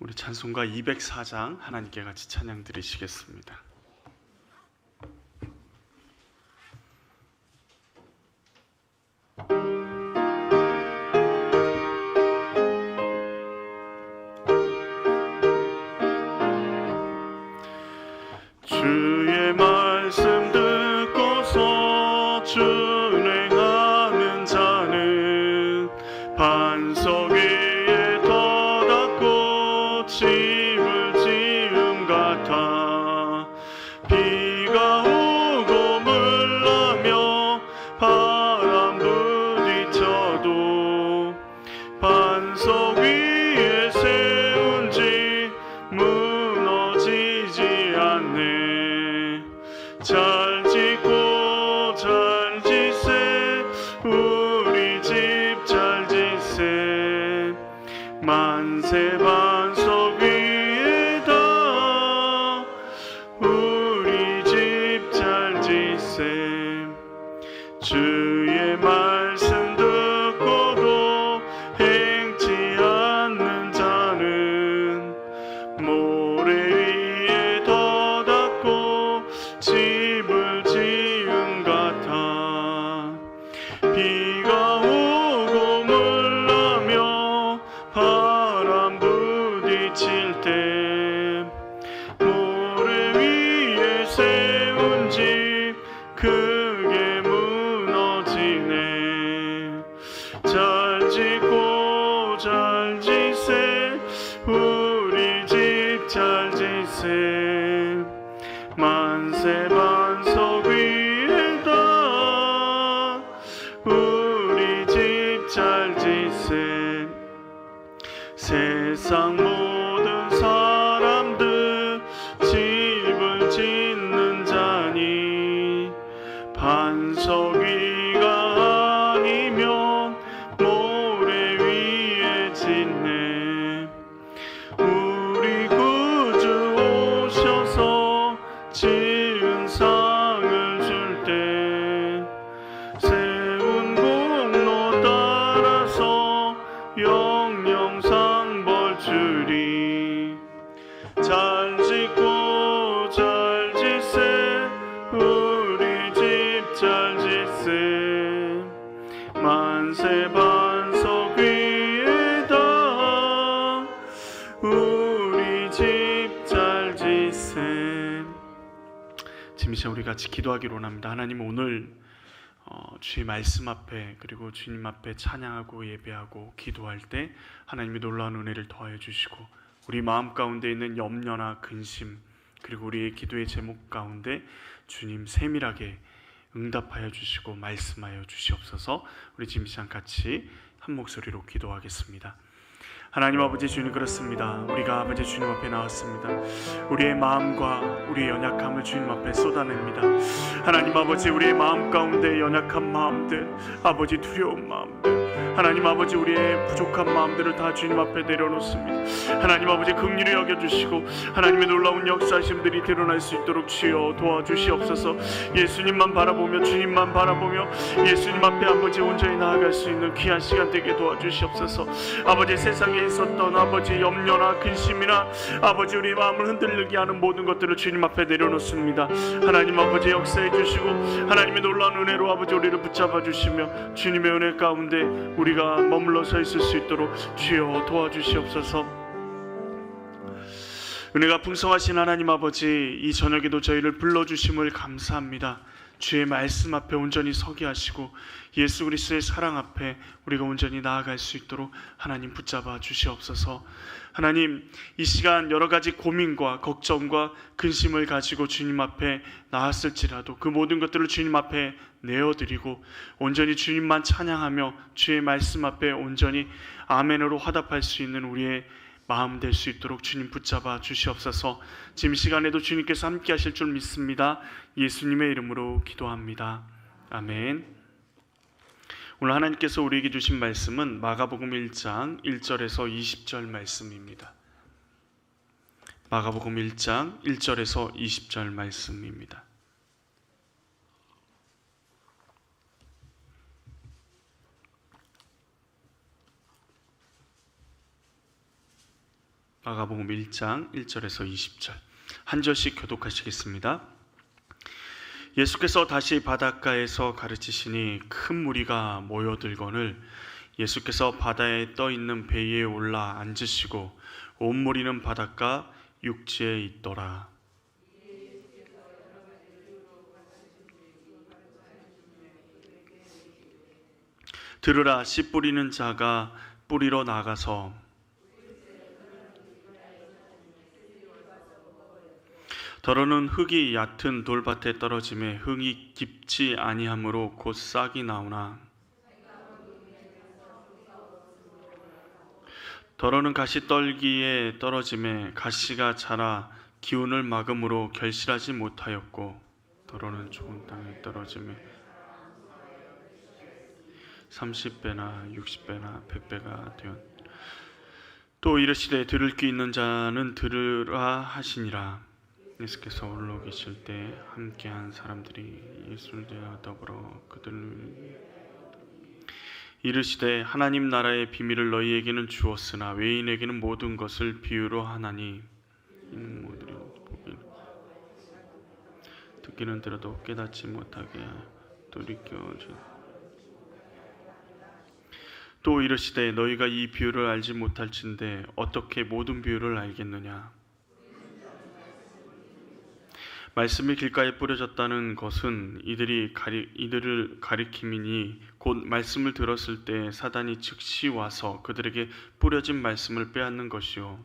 우리 찬송가 204장 하나님께 같이 찬양 드리시겠습니다. 주의 말씀 듣고서 준행하는 자는 반석 위에 터닫고 집을 지음 같아. 비가 오고 물나며 바람 부딪혀도 반석 위에 세운 집 무너지지 않네. 잘 짓고 잘 짓세, 우리 집 잘 짓세. 만세 반석 위에다 우리 집 잘 짓세. 주의 말씀 듣고도 행치 않는 자는 모래 위에 터닫고 집을 지은 같아. 비가 오고 물나며 바람 부딪힐 때 모래 위에 세운 집 크게 무너지네. 잘 짓고 잘 짓세, 우리 집 잘 짓세. 만세 반석 위에다 우리 집 잘 짓세. 세상 모든 사람들 집을 짓는 자니 반석 위가 아니면 모래 위에 짓네. 우리 구주 오셔서 지은 상을 줄 때 세운 공로 따라서 영영 벌 주리. 잘 짓고 잘 짓세, 우리 집 잘 짓세. 만세 반석 위에다 우리 집 잘 짓세. 지금 이 시간 우리 같이 기도하기로 합니다. 하나님, 오늘 주의 말씀 앞에 그리고 주님 앞에 찬양하고 예배하고 기도할 때 하나님의 놀라운 은혜를 더하여 주시고 우리 마음 가운데 있는 염려나 근심 그리고 우리의 기도의 제목 가운데 주님 세밀하게 응답하여 주시고 말씀하여 주시옵소서. 우리 지금 이 시간 같이 한 목소리로 기도하겠습니다. 하나님 아버지, 주님 그렇습니다. 우리가 아버지 주님 앞에 나왔습니다. 우리의 마음과 우리의 연약함을 주님 앞에 쏟아냅니다. 하나님 아버지, 우리의 마음 가운데 연약한 마음들, 아버지 두려운 마음들, 하나님 아버지 우리의 부족한 마음들을 다 주님 앞에 내려놓습니다. 하나님 아버지 긍휼히 여겨주시고 하나님의 놀라운 역사하심들이 드러날 수 있도록 주여 도와주시옵소서. 예수님만 바라보며 주님만 바라보며 예수님 앞에 아버지 온전히 나아갈 수 있는 귀한 시간 되게 도와주시옵소서. 아버지 세상에 있었던 아버지 염려나 근심이나 아버지 우리 마음을 흔들리게 하는 모든 것들을 주님 앞에 내려놓습니다. 하나님 아버지 역사해 주시고 하나님의 놀라운 은혜로 아버지 우리를 붙잡아 주시며 주님의 은혜 가운데 우리가 머물러 서 있을 수 있도록 주여 도와주시옵소서. 은혜가 풍성하신 하나님 아버지, 이 저녁에도 저희를 불러주심을 감사합니다. 주의 말씀 앞에 온전히 서게 하시고 예수 그리스도의 사랑 앞에 우리가 온전히 나아갈 수 있도록 하나님 붙잡아 주시옵소서. 하나님, 이 시간 여러 가지 고민과 걱정과 근심을 가지고 주님 앞에 나왔을지라도 그 모든 것들을 주님 앞에 내어드리고 온전히 주님만 찬양하며 주의 말씀 앞에 온전히 아멘으로 화답할 수 있는 우리의 마음 될 수 있도록 주님 붙잡아 주시옵소서. 지금 시간에도 주님께서 함께 하실 줄 믿습니다. 예수님의 이름으로 기도합니다. 아멘. 오늘 하나님께서 우리에게 주신 말씀은 마가복음 1장 1절에서 20절 말씀입니다. 마가복음 1장 1절에서 20절 말씀입니다. 마가복음 1장 1절에서 20절 한 절씩 교독하시겠습니다. 예수께서 다시 바닷가에서 가르치시니 큰 무리가 모여들거늘 예수께서 바다에 떠 있는 배 위에 올라 앉으시고 온 무리는 바닷가 육지에 있더라. 들으라, 씨 뿌리는 자가 뿌리러 나가서 더러는 흙이 얕은 돌밭에 떨어짐에 흙이 깊지 아니하므로 곧 싹이 나오나 더러는 가시떨기에 떨어짐에 가시가 자라 기운을 막음으로 결실하지 못하였고 더러는 좋은 땅에 떨어짐에 30배나 60배나 100배가 되었. 또 이르시되 들을 귀 있는 자는 들으라 하시니라. 예수께서 홀로 계실 때 함께한 사람들이 예수와 더불어 그들 이르시되 하나님 나라의 비밀을 너희에게는 주었으나 외인에게는 모든 것을 비유로 하나니 이는 모두를 듣기는 들어도 깨닫지 못하게 돌이켜 또 이르시되 너희가 이 비유를 알지 못할진대 어떻게 모든 비유를 알겠느냐. 말씀이 길가에 뿌려졌다는 것은 이들을 가리킴이니 곧 말씀을 들었을 때 사단이 즉시 와서 그들에게 뿌려진 말씀을 빼앗는 것이요.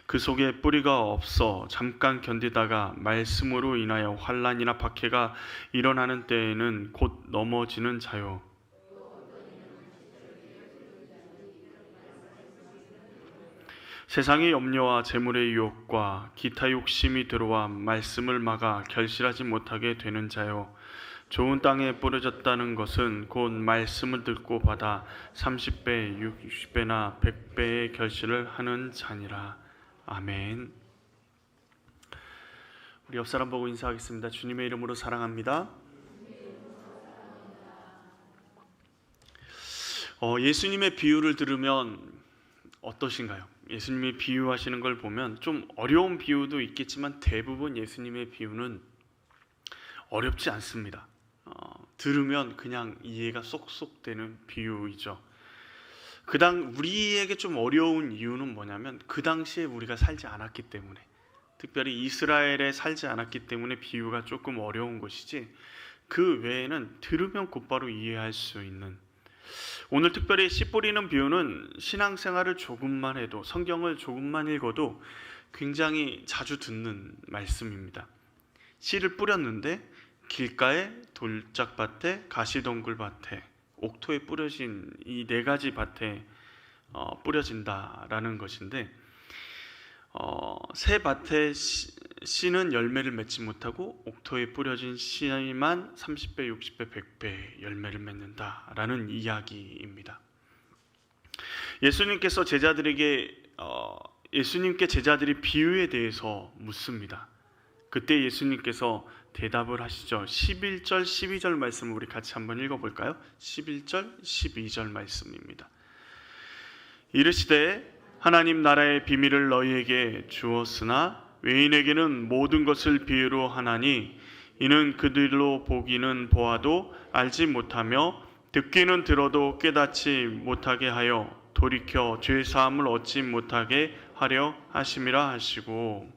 그 속에 뿌리가 없어 잠깐 견디다가 말씀으로 인하여 환난이나 박해가 일어나는 때에는 곧 넘어지는 자요. 세상의 염려와 재물의 유혹과 기타 욕심이 들어와 말씀을 막아 결실하지 못하게 되는 자요. 좋은 땅에 뿌려졌다는 것은 곧 말씀을 듣고 받아 30배, 60배나 100배의 결실을 하는 자니라. 아멘. 우리 옆 사람 보고 인사하겠습니다. 주님의 이름으로 사랑합니다. 예수님의 비유를 들으면 어떠신가요? 예수님이 비유하시는 걸 보면 좀 어려운 비유도 있겠지만 대부분 예수님의 비유는 어렵지 않습니다. 들으면 그냥 이해가 쏙쏙 되는 비유이죠. 우리에게 좀 어려운 이유는 뭐냐면 그 당시에 우리가 살지 않았기 때문에, 특별히 이스라엘에 살지 않았기 때문에 비유가 조금 어려운 것이지 그 외에는 들으면 곧바로 이해할 수 있는. 오늘 특별히 씨 뿌리는 비유는 신앙생활을 조금만 해도, 성경을 조금만 읽어도 굉장히 자주 듣는 말씀입니다. 씨를 뿌렸는데 길가에, 돌짝밭에, 가시덩굴밭에, 옥토에 뿌려진 이 네 가지 밭에 뿌려진다라는 것인데, 새 밭에 씨는 열매를 맺지 못하고 옥토에 뿌려진 씨만 30배, 60배, 100배 열매를 맺는다라는 이야기입니다. 예수님께 제자들이 비유에 대해서 묻습니다. 그때 예수님께서 대답을 하시죠. 11절, 12절 말씀을 우리 같이 한번 읽어볼까요? 11절, 12절 말씀입니다. 이르시되 하나님 나라의 비밀을 너희에게 주었으나 외인에게는 모든 것을 비유로 하나니 이는 그들로 보기는 보아도 알지 못하며 듣기는 들어도 깨닫지 못하게 하여 돌이켜 죄사함을 얻지 못하게 하려 하심이라 하시고,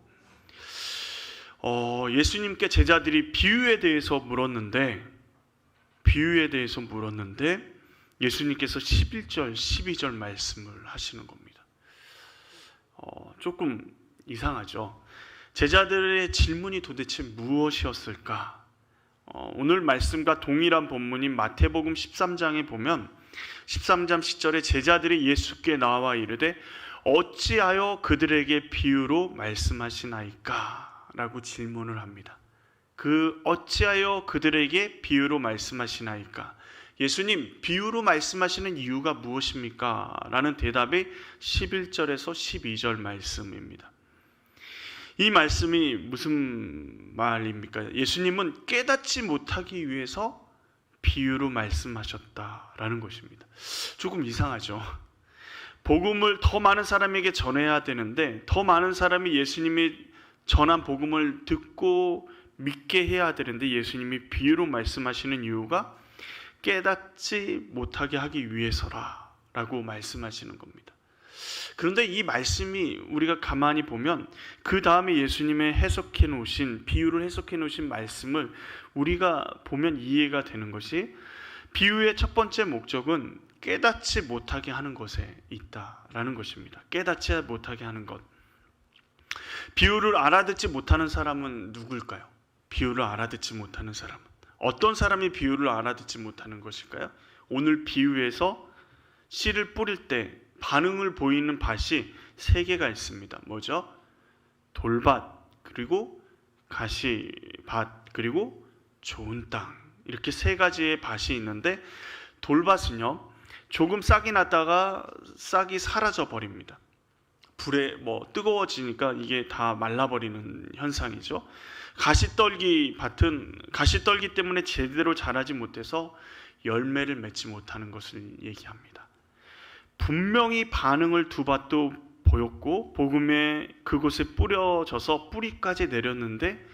예수님께 제자들이 비유에 대해서 물었는데 예수님께서 11절, 12절 말씀을 하시는 겁니다. 조금 이상하죠. 제자들의 질문이 도대체 무엇이었을까? 오늘 말씀과 동일한 본문인 마태복음 13장에 보면 13장 10절에 제자들이 예수께 나와 이르되 어찌하여 그들에게 비유로 말씀하시나이까? 라고 질문을 합니다. 어찌하여 그들에게 비유로 말씀하시나이까? 예수님, 비유로 말씀하시는 이유가 무엇입니까? 라는 대답이 11절에서 12절 말씀입니다. 이 말씀이 무슨 말입니까? 예수님은 깨닫지 못하기 위해서 비유로 말씀하셨다라는 것입니다. 조금 이상하죠. 복음을 더 많은 사람에게 전해야 되는데 더 많은 사람이 예수님이 전한 복음을 듣고 믿게 해야 되는데 예수님이 비유로 말씀하시는 이유가 깨닫지 못하게 하기 위해서라고 말씀하시는 겁니다. 그런데 이 말씀이 우리가 가만히 보면 그 다음에 예수님의 해석해 놓으신 비유를 해석해 놓으신 말씀을 우리가 보면 이해가 되는 것이 비유의 첫 번째 목적은 깨닫지 못하게 하는 것에 있다라는 것입니다. 깨닫지 못하게 하는 것. 비유를 알아듣지 못하는 사람은 누굴까요? 비유를 알아듣지 못하는 사람은 어떤 사람이 비유를 알아듣지 못하는 것일까요? 오늘 비유에서 씨를 뿌릴 때 반응을 보이는 밭이 세 개가 있습니다. 뭐죠? 돌밭, 그리고 가시밭, 그리고 좋은 땅. 이렇게 세 가지의 밭이 있는데 돌밭은요, 조금 싹이 났다가 싹이 사라져 버립니다. 불에 뜨거워지니까 이게 다 말라버리는 현상이죠. 가시떨기 밭은 가시떨기 때문에 제대로 자라지 못해서 열매를 맺지 못하는 것을 얘기합니다. 분명히 반응을 두 밭도 보였고 복음에 그곳에 뿌려져서 뿌리까지 내렸는데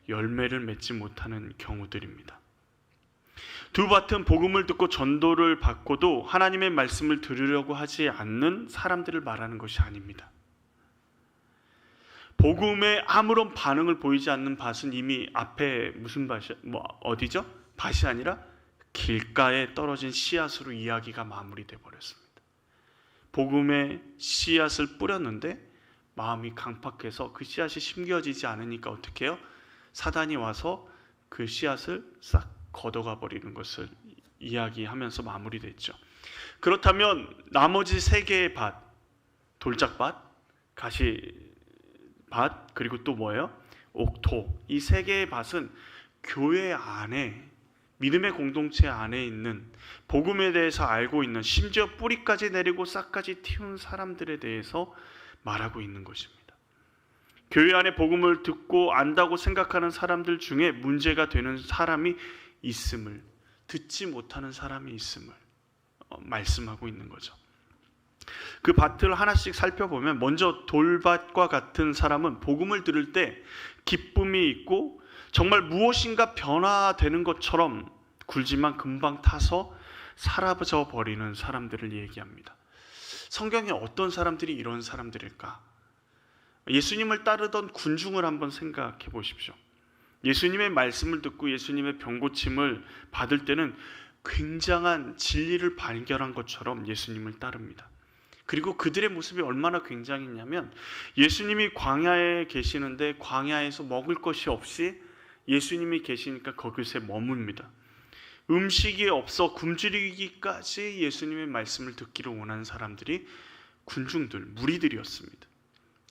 열매를 맺지 못하는 경우들입니다. 두 밭은 복음을 듣고 전도를 받고도 하나님의 말씀을 들으려고 하지 않는 사람들을 말하는 것이 아닙니다. 복음에 아무런 반응을 보이지 않는 밭은 이미 앞에 무슨 밭이 어디죠? 밭이 아니라 길가에 떨어진 씨앗으로 이야기가 마무리돼 버렸습니다. 복음에 씨앗을 뿌렸는데 마음이 강팍해서 그 씨앗이 심겨지지 않으니까 어떻게 해요? 사단이 와서 그 씨앗을 싹 걷어가 버리는 것을 이야기하면서 마무리됐죠. 그렇다면 나머지 세 개의 밭, 돌짝밭, 가시밭, 그리고 또 뭐예요? 옥토. 이 세 개의 밭은 교회 안에, 믿음의 공동체 안에 있는, 복음에 대해서 알고 있는, 심지어 뿌리까지 내리고 싹까지 틔운 사람들에 대해서 말하고 있는 것입니다. 교회 안에 복음을 듣고 안다고 생각하는 사람들 중에 문제가 되는 사람이 있음을, 듣지 못하는 사람이 있음을 말씀하고 있는 거죠. 그 밭을 하나씩 살펴보면 먼저 돌밭과 같은 사람은 복음을 들을 때 기쁨이 있고 정말 무엇인가 변화되는 것처럼 굴지만 금방 타서 사라져 버리는 사람들을 얘기합니다. 성경에 어떤 사람들이 이런 사람들일까? 예수님을 따르던 군중을 한번 생각해 보십시오. 예수님의 말씀을 듣고 예수님의 병고침을 받을 때는 굉장한 진리를 발견한 것처럼 예수님을 따릅니다. 그리고 그들의 모습이 얼마나 굉장했냐면 예수님이 광야에 계시는데 광야에서 먹을 것이 없이 예수님이 계시니까 거기서 머뭅니다. 음식이 없어 굶주리기까지 예수님의 말씀을 듣기를 원하는 사람들이 군중들, 무리들이었습니다.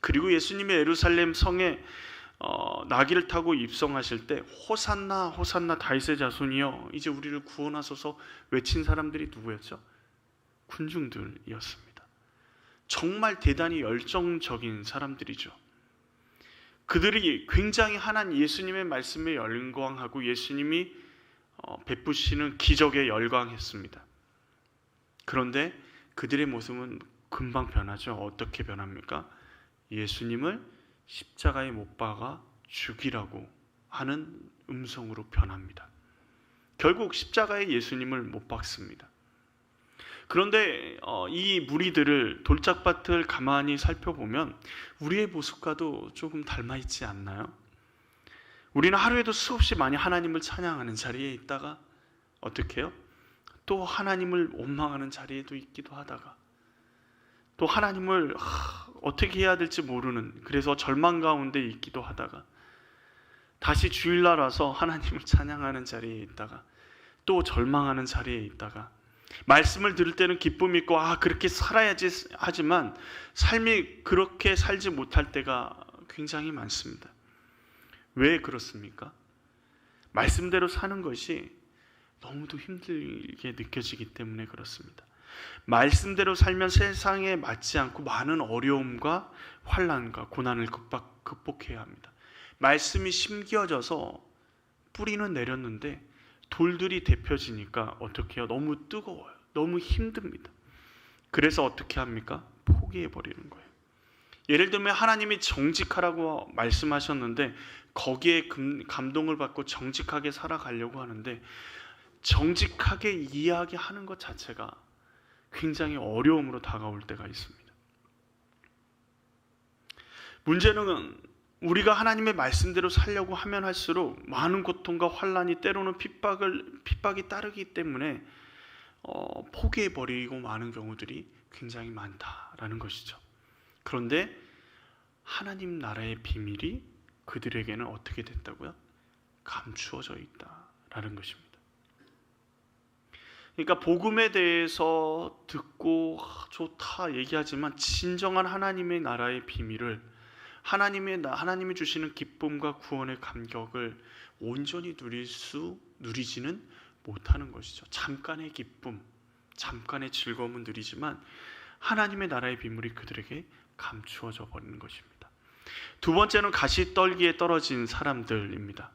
그리고 예수님의 예루살렘 성에 나귀를 타고 입성하실 때 호산나 호산나 다윗의 자손이여 이제 우리를 구원하소서 외친 사람들이 누구였죠? 군중들이었습니다. 정말 대단히 열정적인 사람들이죠. 그들이 굉장히 예수님의 말씀에 열광하고 예수님이 베푸시는 기적에 열광했습니다. 그런데 그들의 모습은 금방 변하죠. 어떻게 변합니까? 예수님을 십자가에 못 박아 죽이라고 하는 음성으로 변합니다. 결국 십자가에 예수님을 못 박습니다. 그런데 이 무리들을, 돌짝밭을 가만히 살펴보면 우리의 모습과도 조금 닮아있지 않나요? 우리는 하루에도 수없이 많이 하나님을 찬양하는 자리에 있다가 어떻게 해요? 또 하나님을 원망하는 자리에도 있기도 하다가 또 하나님을 어떻게 해야 될지 모르는, 그래서 절망 가운데 있기도 하다가 다시 주일날 와서 하나님을 찬양하는 자리에 있다가 또 절망하는 자리에 있다가 말씀을 들을 때는 기쁨이 있고 그렇게 살아야지 하지만 삶이 그렇게 살지 못할 때가 굉장히 많습니다. 왜 그렇습니까? 말씀대로 사는 것이 너무도 힘들게 느껴지기 때문에 그렇습니다. 말씀대로 살면 세상에 맞지 않고 많은 어려움과 환난과 고난을 극복해야 합니다. 말씀이 심겨져서 뿌리는 내렸는데 돌들이 데펴지니까 어떻게 해요? 너무 뜨거워요. 너무 힘듭니다. 그래서 어떻게 합니까? 포기해버리는 거예요. 예를 들면 하나님이 정직하라고 말씀하셨는데 거기에 감동을 받고 정직하게 살아가려고 하는데 정직하게 이야기하는 것 자체가 굉장히 어려움으로 다가올 때가 있습니다. 문제는 우리가 하나님의 말씀대로 살려고 하면 할수록 많은 고통과 환난이 때로는 핍박이 따르기 때문에 포기해버리고 마는 경우들이 굉장히 많다라는 것이죠. 그런데 하나님 나라의 비밀이 그들에게는 어떻게 됐다고요? 감추어져 있다라는 것입니다. 그러니까 복음에 대해서 듣고 좋다 얘기하지만 진정한 하나님의 나라의 비밀을 하나님이 주시는 기쁨과 구원의 감격을 온전히 누리지는 못하는 것이죠. 잠깐의 기쁨, 잠깐의 즐거움은 누리지만 하나님의 나라의 비밀이 그들에게 감추어져 버리는 것입니다. 두 번째는 가시떨기에 떨어진 사람들입니다.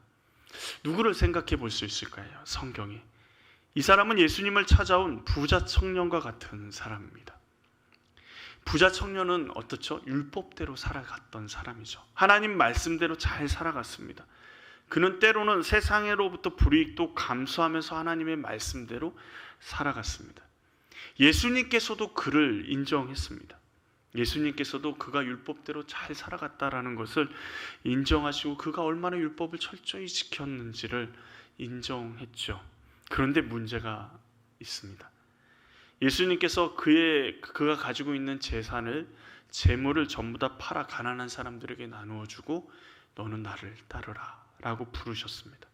누구를 생각해 볼 수 있을까요? 성경에 이 사람은 예수님을 찾아온 부자 청년과 같은 사람입니다. 부자 청년은 어떻죠? 율법대로 살아갔던 사람이죠. 하나님 말씀대로 잘 살아갔습니다. 그는 때로는 세상으로부터 불이익도 감수하면서 하나님의 말씀대로 살아갔습니다. 예수님께서도 그를 인정했습니다. 예수님께서도 그가 율법대로 잘 살아갔다라는 것을 인정하시고 그가 얼마나 율법을 철저히 지켰는지를 인정했죠. 그런데 문제가 있습니다. 예수님께서 그가 가지고 있는 재물을 전부 다 팔아 가난한 사람들에게 나누어 주고 너는 나를 따르라 라고 부르셨습니다.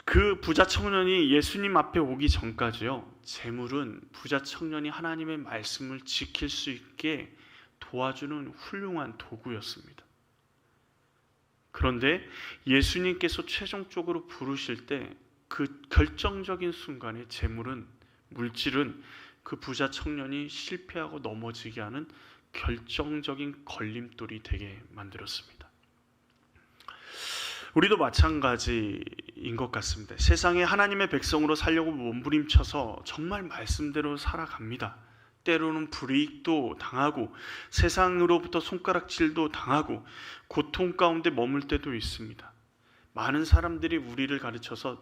그 부자 청년이 예수님 앞에 오기 전까지요, 재물은 부자 청년이 하나님의 말씀을 지킬 수 있게 도와주는 훌륭한 도구였습니다. 그런데 예수님께서 최종적으로 부르실 때 그 결정적인 순간에 물질은 그 부자 청년이 실패하고 넘어지게 하는 결정적인 걸림돌이 되게 만들었습니다. 우리도 마찬가지인 것 같습니다. 세상에 하나님의 백성으로 살려고 몸부림쳐서 정말 말씀대로 살아갑니다. 때로는 불이익도 당하고 세상으로부터 손가락질도 당하고 고통 가운데 머물 때도 있습니다. 많은 사람들이 우리를 가르쳐서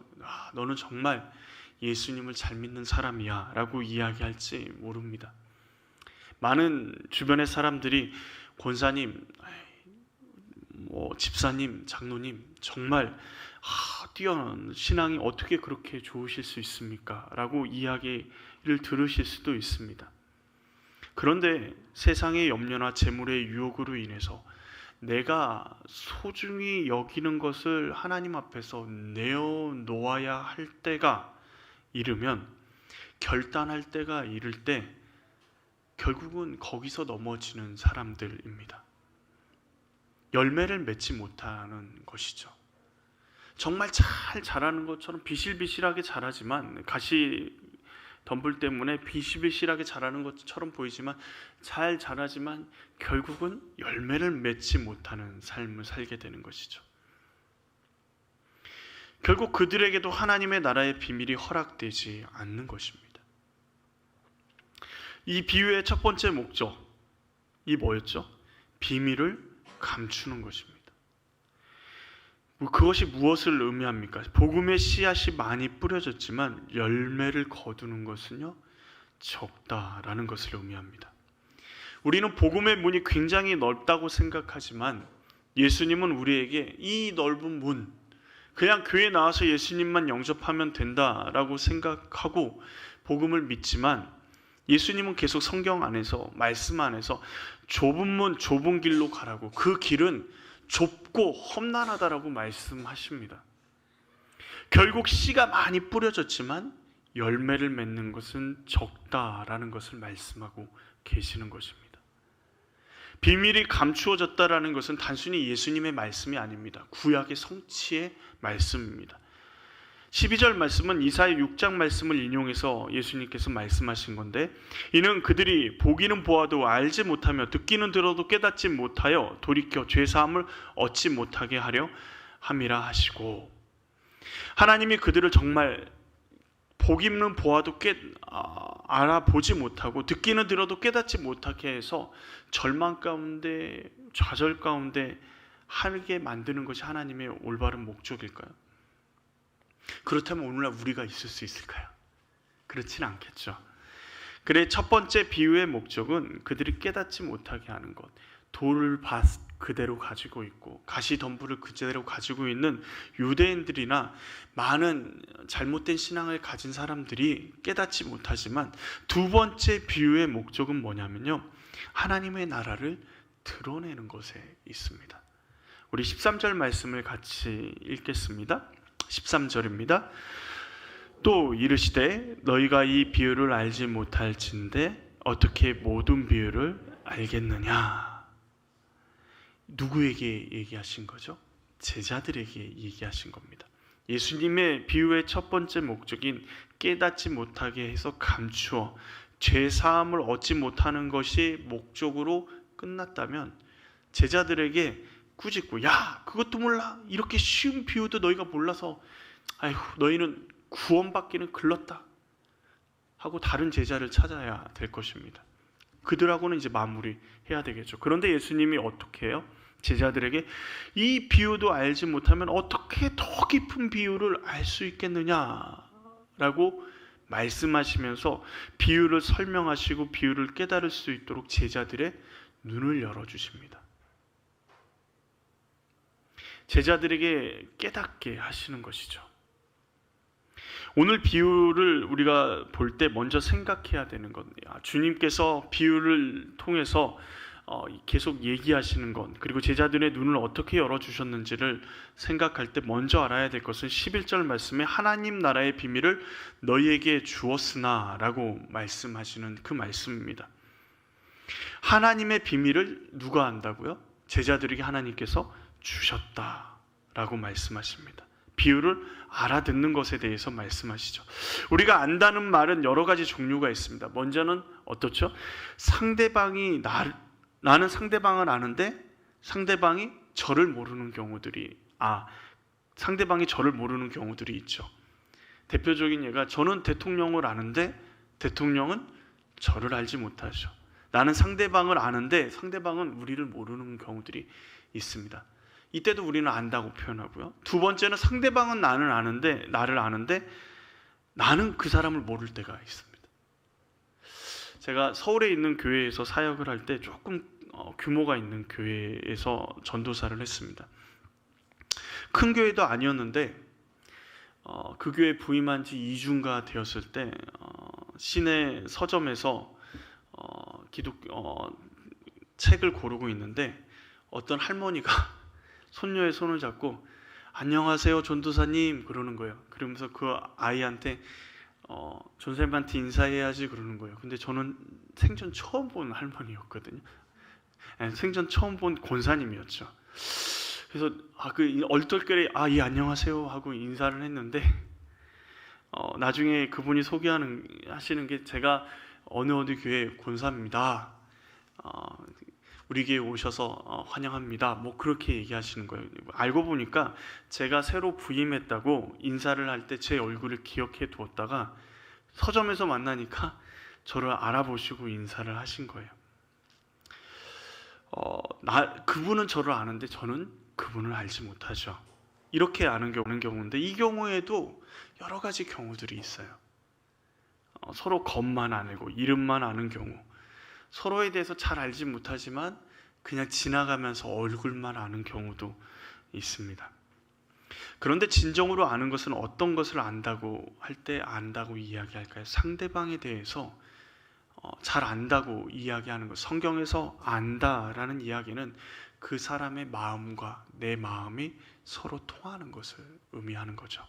너는 정말 예수님을 잘 믿는 사람이야 라고 이야기할지 모릅니다. 많은 주변의 사람들이 권사님, 집사님, 장로님 정말 뛰어난 신앙이 어떻게 그렇게 좋으실 수 있습니까? 라고 이야기를 들으실 수도 있습니다. 그런데 세상의 염려나 재물의 유혹으로 인해서 내가 소중히 여기는 것을 하나님 앞에서 내어놓아야 할 때가 이르면, 결단할 때가 이를 때 결국은 거기서 넘어지는 사람들입니다. 열매를 맺지 못하는 것이죠. 정말 잘 자라는 것처럼 비실비실하게 자라지만, 가시 덤불 때문에 비실비실하게 자라는 것처럼 보이지만 잘 자라지만 결국은 열매를 맺지 못하는 삶을 살게 되는 것이죠. 결국 그들에게도 하나님의 나라의 비밀이 허락되지 않는 것입니다. 이 비유의 첫 번째 목적이 뭐였죠? 비밀을 감추는 것입니다. 그것이 무엇을 의미합니까? 복음의 씨앗이 많이 뿌려졌지만 열매를 거두는 것은요, 적다라는 것을 의미합니다. 우리는 복음의 문이 굉장히 넓다고 생각하지만 예수님은 우리에게 이 넓은 문, 그냥 교회 나와서 예수님만 영접하면 된다라고 생각하고 복음을 믿지만, 예수님은 계속 성경 안에서, 말씀 안에서 좁은 문, 좁은 길로 가라고, 그 길은 좁고 험난하다라고 말씀하십니다. 결국 씨가 많이 뿌려졌지만 열매를 맺는 것은 적다라는 것을 말씀하고 계시는 것입니다. 비밀이 감추어졌다라는 것은 단순히 예수님의 말씀이 아닙니다. 구약의 성취의 말씀입니다. 12절 말씀은 이사야 6장 말씀을 인용해서 예수님께서 말씀하신 건데, 이는 그들이 보기는 보아도 알지 못하며 듣기는 들어도 깨닫지 못하여 돌이켜 죄사함을 얻지 못하게 하려 함이라 하시고, 하나님이 그들을 정말 보기는 보아도 알아보지 못하고 듣기는 들어도 깨닫지 못하게 해서 절망 가운데 좌절 가운데 하게 만드는 것이 하나님의 올바른 목적일까요? 그렇다면 오늘날 우리가 있을 수 있을까요? 그렇진 않겠죠. 그래, 첫 번째 비유의 목적은 그들이 깨닫지 못하게 하는 것. 돌을 그대로 가지고 있고 가시덤불을 그대로 가지고 있는 유대인들이나 많은 잘못된 신앙을 가진 사람들이 깨닫지 못하지만, 두 번째 비유의 목적은 뭐냐면요, 하나님의 나라를 드러내는 것에 있습니다. 우리 13절 말씀을 같이 읽겠습니다. 13절입니다. 또 이르시되 너희가 이 비유를 알지 못할진대 어떻게 모든 비유를 알겠느냐. 누구에게 얘기하신 거죠? 제자들에게 얘기하신 겁니다. 예수님의 비유의 첫 번째 목적인 깨닫지 못하게 해서 감추어 죄사함을 얻지 못하는 것이 목적으로 끝났다면, 제자들에게 꾸짖고 야 그것도 몰라? 이렇게 쉬운 비유도 너희가 몰라서 아이고 너희는 구원받기는 글렀다 하고 다른 제자를 찾아야 될 것입니다. 그들하고는 이제 마무리해야 되겠죠. 그런데 예수님이 어떻게 해요? 제자들에게 이 비유도 알지 못하면 어떻게 더 깊은 비유를 알 수 있겠느냐라고 말씀하시면서 비유를 설명하시고 비유를 깨달을 수 있도록 제자들의 눈을 열어주십니다. 제자들에게 깨닫게 하시는 것이죠. 오늘 비유를 우리가 볼 때 먼저 생각해야 되는 건, 주님께서 비유를 통해서 계속 얘기하시는 것, 그리고 제자들의 눈을 어떻게 열어주셨는지를 생각할 때 먼저 알아야 될 것은 11절 말씀에 하나님 나라의 비밀을 너희에게 주었으나 라고 말씀하시는 그 말씀입니다. 하나님의 비밀을 누가 안다고요? 제자들에게 하나님께서 주셨다라고 말씀하십니다. 비유를 알아듣는 것에 대해서 말씀하시죠. 우리가 안다는 말은 여러 가지 종류가 있습니다. 먼저는 어떻죠? 나는 상대방을 아는데 상대방이 저를 모르는 경우들이 있죠. 대표적인 예가, 저는 대통령을 아는데 대통령은 저를 알지 못하죠. 나는 상대방을 아는데 상대방은 우리를 모르는 경우들이 있습니다. 이때도 우리는 안다고 표현하고요. 두 번째는 상대방은 나를 아는데 나는 그 사람을 모를 때가 있습니다. 제가 서울에 있는 교회에서 사역을 할 때 조금 규모가 있는 교회에서 전도사를 했습니다. 큰 교회도 아니었는데 그 교회 부임한 지 2주가 되었을 때 시내 서점에서 책을 고르고 있는데 어떤 할머니가 손녀의 손을 잡고 안녕하세요 전도사님 그러는 거예요. 그러면서 그 아이한테 전사님한테 인사해야지 그러는 거예요. 근데 저는 생전 처음 본 할머니였거든요. 생전 처음 본 권사님이었죠. 그래서 얼떨결에 예 안녕하세요 하고 인사를 했는데 나중에 그분이 하시는 게, 제가 어느 교회 권사입니다. 우리 교회에 오셔서 환영합니다. 뭐 그렇게 얘기하시는 거예요. 알고 보니까 제가 새로 부임했다고 인사를 할 때 제 얼굴을 기억해 두었다가 서점에서 만나니까 저를 알아보시고 인사를 하신 거예요. 그분은 저를 아는데 저는 그분을 알지 못하죠. 이렇게 아는 경우인데, 이 경우에도 여러 가지 경우들이 있어요. 서로 겉만 아고 이름만 아는 경우, 서로에 대해서 잘 알지 못하지만 그냥 지나가면서 얼굴만 아는 경우도 있습니다. 그런데 진정으로 아는 것은 어떤 것을 안다고 할 때 안다고 이야기할까요? 상대방에 대해서 잘 안다고 이야기하는 것. 성경에서 안다라는 이야기는 그 사람의 마음과 내 마음이 서로 통하는 것을 의미하는 거죠.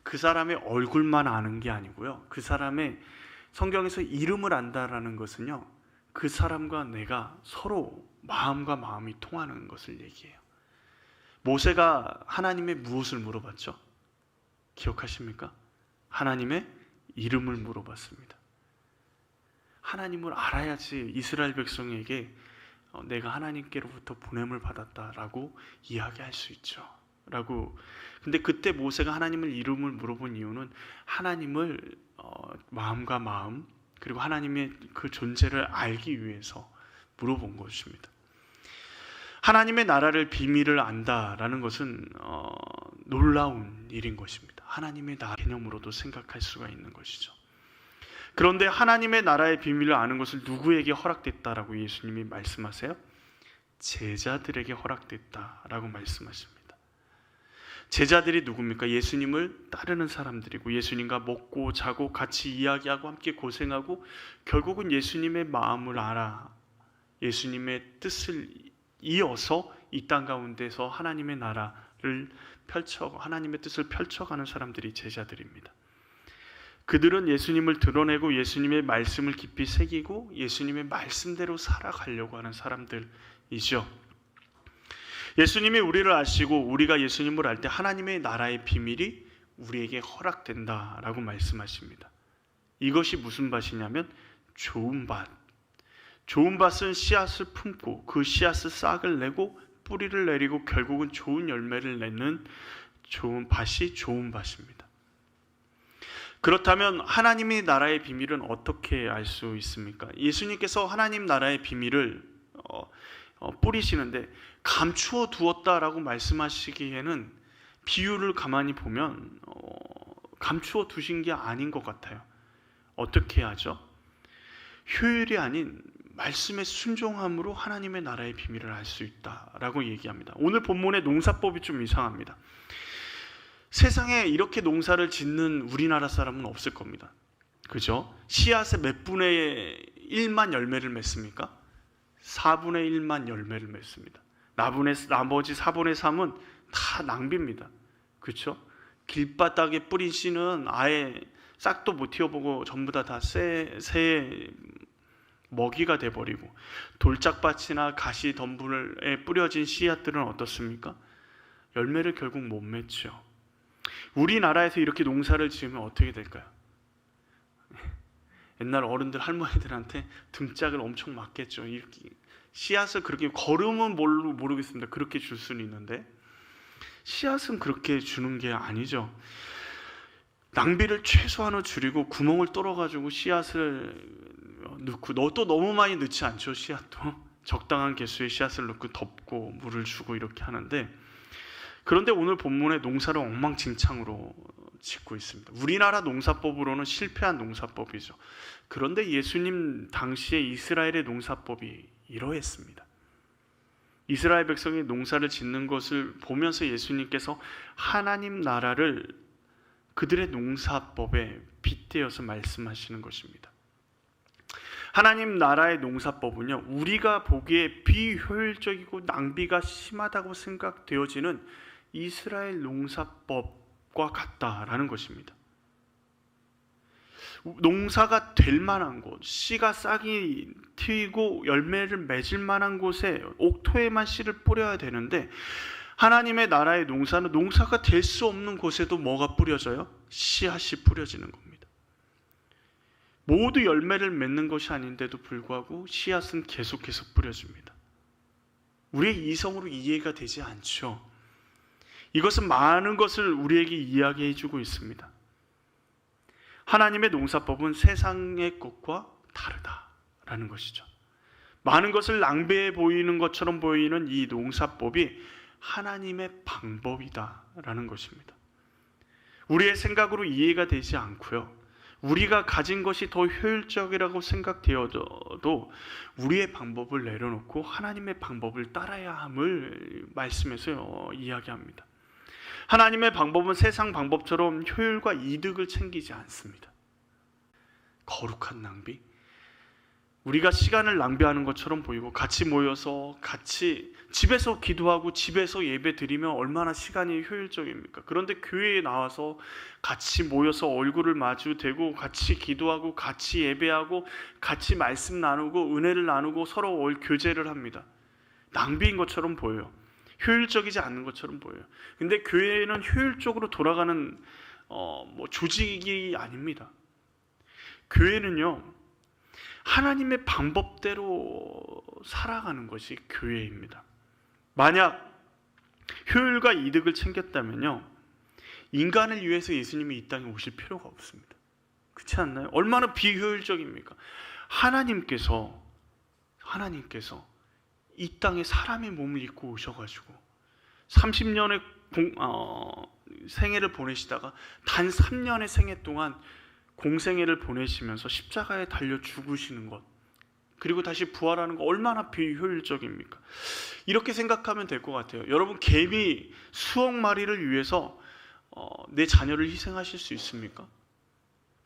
그 사람의 얼굴만 아는 게 아니고요. 그 사람의, 성경에서 이름을 안다라는 것은요, 그 사람과 내가 서로 마음과 마음이 통하는 것을 얘기해요. 모세가 하나님의 무엇을 물어봤죠? 기억하십니까? 하나님의 이름을 물어봤습니다. 하나님을 알아야지 이스라엘 백성에게 내가 하나님께로부터 보냄을 받았다라고 이야기할 수 있죠. 라고. 근데 그때 모세가 하나님을 이름을 물어본 이유는 하나님을 마음과 마음 그리고 하나님의 그 존재를 알기 위해서 물어본 것입니다. 하나님의 나라를 비밀을 안다라는 것은 놀라운 일인 것입니다. 하나님의 나라 개념으로도 생각할 수가 있는 것이죠. 그런데 하나님의 나라의 비밀을 아는 것을 누구에게 허락됐다라고 예수님이 말씀하세요? 제자들에게 허락됐다라고 말씀하십니다. 제자들이 누굽니까? 예수님을 따르는 사람들이고 예수님과 먹고 자고 같이 이야기하고 함께 고생하고 결국은 예수님의 마음을 알아 예수님의 뜻을 이어서 이 땅 가운데서 하나님의 나라를 하나님의 뜻을 펼쳐가는 사람들이 제자들입니다. 그들은 예수님을 드러내고 예수님의 말씀을 깊이 새기고 예수님의 말씀대로 살아가려고 하는 사람들이죠. 예수님이 우리를 아시고 우리가 예수님을 알 때 하나님의 나라의 비밀이 우리에게 허락된다라고 말씀하십니다. 이것이 무슨 밭이냐면 좋은 밭. 좋은 밭은 씨앗을 품고 그 씨앗을 싹을 내고 뿌리를 내리고 결국은 좋은 열매를 내는 좋은 밭이 좋은 밭입니다. 그렇다면 하나님의 나라의 비밀은 어떻게 알 수 있습니까? 예수님께서 하나님 나라의 비밀을 뿌리시는데 감추어 두었다라고 말씀하시기에는 비유를 가만히 보면 감추어 두신 게 아닌 것 같아요. 어떻게 하죠? 효율이 아닌 말씀의 순종함으로 하나님의 나라의 비밀을 알 수 있다라고 얘기합니다. 오늘 본문의 농사법이 좀 이상합니다. 세상에 이렇게 농사를 짓는 우리나라 사람은 없을 겁니다. 그죠? 씨앗의 몇 분의 1만 열매를 맺습니까? 4분의 1만 열매를 맺습니다. 나머지 4분의 3은 다 낭비입니다. 그렇죠? 길바닥에 뿌린 씨는 아예 싹도 못 틔워보고 전부 다 새의 먹이가 돼버리고 돌짝밭이나 가시덤불에 뿌려진 씨앗들은 어떻습니까? 열매를 결국 못 맺죠. 우리나라에서 이렇게 농사를 지으면 어떻게 될까요? 옛날 어른들 할머니들한테 등짝을 엄청 맞겠죠. 이렇게 씨앗을 그렇게 걸음은 모르겠습니다. 그렇게 줄 수는 있는데 씨앗은 그렇게 주는 게 아니죠. 낭비를 최소한으로 줄이고 구멍을 뚫어가지고 씨앗을 넣고 또 너무 많이 넣지 않죠. 씨앗도 적당한 개수의 씨앗을 넣고 덮고 물을 주고 이렇게 하는데 그런데 오늘 본문의 농사를 엉망진창으로 짓고 있습니다. 우리나라 농사법으로는 실패한 농사법이죠. 그런데 예수님 당시에 이스라엘의 농사법이 이러했습니다. 이스라엘 백성이 농사를 짓는 것을 보면서 예수님께서 하나님 나라를 그들의 농사법에 빗대어서 말씀하시는 것입니다. 하나님 나라의 농사법은요, 우리가 보기에 비효율적이고 낭비가 심하다고 생각되어지는 이스라엘 농사법과 같다라는 것입니다. 농사가 될 만한 곳, 씨가 싹이 트이고 열매를 맺을 만한 곳에 옥토에만 씨를 뿌려야 되는데 하나님의 나라의 농사는 농사가 될 수 없는 곳에도 뭐가 뿌려져요? 씨앗이 뿌려지는 겁니다. 모두 열매를 맺는 것이 아닌데도 불구하고 씨앗은 계속해서 뿌려집니다. 우리의 이성으로 이해가 되지 않죠. 이것은 많은 것을 우리에게 이야기해 주고 있습니다. 하나님의 농사법은 세상의 것과 다르다라는 것이죠. 많은 것을 낭비해 보이는 것처럼 보이는 이 농사법이 하나님의 방법이다라는 것입니다. 우리의 생각으로 이해가 되지 않고요. 우리가 가진 것이 더 효율적이라고 생각되어도 우리의 방법을 내려놓고 하나님의 방법을 따라야 함을 말씀에서 이야기합니다. 하나님의 방법은 세상 방법처럼 효율과 이득을 챙기지 않습니다. 거룩한 낭비? 우리가 시간을 낭비하는 것처럼 보이고 같이 모여서 같이 집에서 기도하고 집에서 예배 드리면 얼마나 시간이 효율적입니까? 그런데 교회에 나와서 같이 모여서 얼굴을 마주대고 같이 기도하고 같이 예배하고 같이 말씀 나누고 은혜를 나누고 서로 교제를 합니다. 낭비인 것처럼 보여요. 효율적이지 않는 것처럼 보여요. 근데 교회는 효율적으로 돌아가는 조직이 아닙니다. 교회는요, 하나님의 방법대로 살아가는 것이 교회입니다. 만약 효율과 이득을 챙겼다면요, 인간을 위해서 예수님이 이 땅에 오실 필요가 없습니다. 그렇지 않나요? 얼마나 비효율적입니까? 하나님께서 이 땅에 사람의 몸을 입고 오셔가지고 30년의 생애를 보내시다가 단 3년의 생애 동안 공생애를 보내시면서 십자가에 달려 죽으시는 것, 그리고 다시 부활하는 거 얼마나 비효율적입니까? 이렇게 생각하면 될 것 같아요. 여러분, 개미 수억 마리를 위해서 내 자녀를 희생하실 수 있습니까?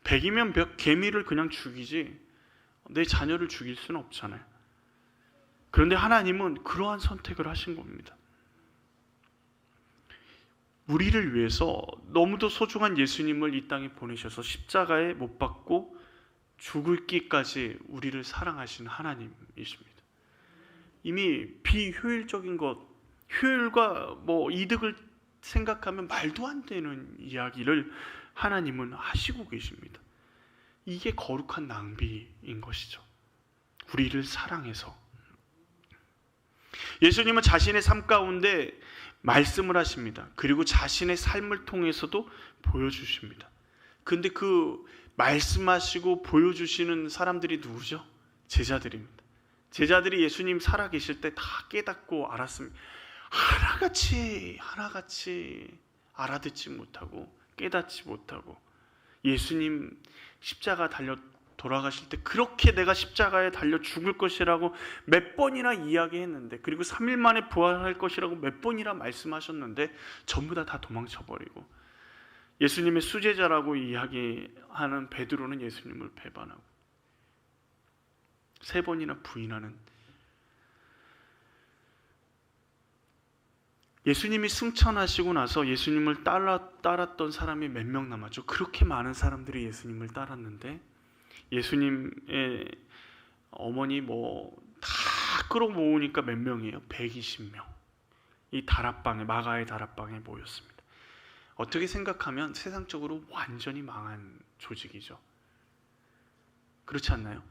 100이면 100, 개미를 그냥 죽이지 내 자녀를 죽일 수는 없잖아요. 그런데 하나님은 그러한 선택을 하신 겁니다. 우리를 위해서 너무도 소중한 예수님을 이 땅에 보내셔서 십자가에 못 박고 죽을 기까지 우리를 사랑하신 하나님이십니다. 이미 비효율적인 것, 효율과 이득을 생각하면 말도 안 되는 이야기를 하나님은 하시고 계십니다. 이게 거룩한 낭비인 것이죠. 우리를 사랑해서. 예수님은 자신의 삶 가운데 말씀을 하십니다. 그리고 자신의 삶을 통해서도 보여주십니다. 근데 그 말씀하시고 보여주시는 사람들이 누구죠? 제자들입니다. 제자들이 예수님 살아계실 때 다 깨닫고 알았습니다. 하나같이 알아듣지 못하고 깨닫지 못하고 예수님 십자가 달려 돌아가실 때 그렇게 내가 십자가에 달려 죽을 것이라고 몇 번이나 이야기했는데, 그리고 3일 만에 부활할 것이라고 몇 번이나 말씀하셨는데 전부 다 도망쳐버리고, 예수님의 수제자라고 이야기하는 베드로는 예수님을 배반하고 3번이나 부인하는, 예수님이 승천하시고 나서 예수님을 따랐던 사람이 몇 명 남았죠? 그렇게 많은 사람들이 예수님을 따랐는데 예수님의 어머니 다 끌어모으니까 몇 명이에요? 120명. 이 다락방에, 마가의 다락방에 모였습니다. 어떻게 생각하면 세상적으로 완전히 망한 조직이죠. 그렇지 않나요?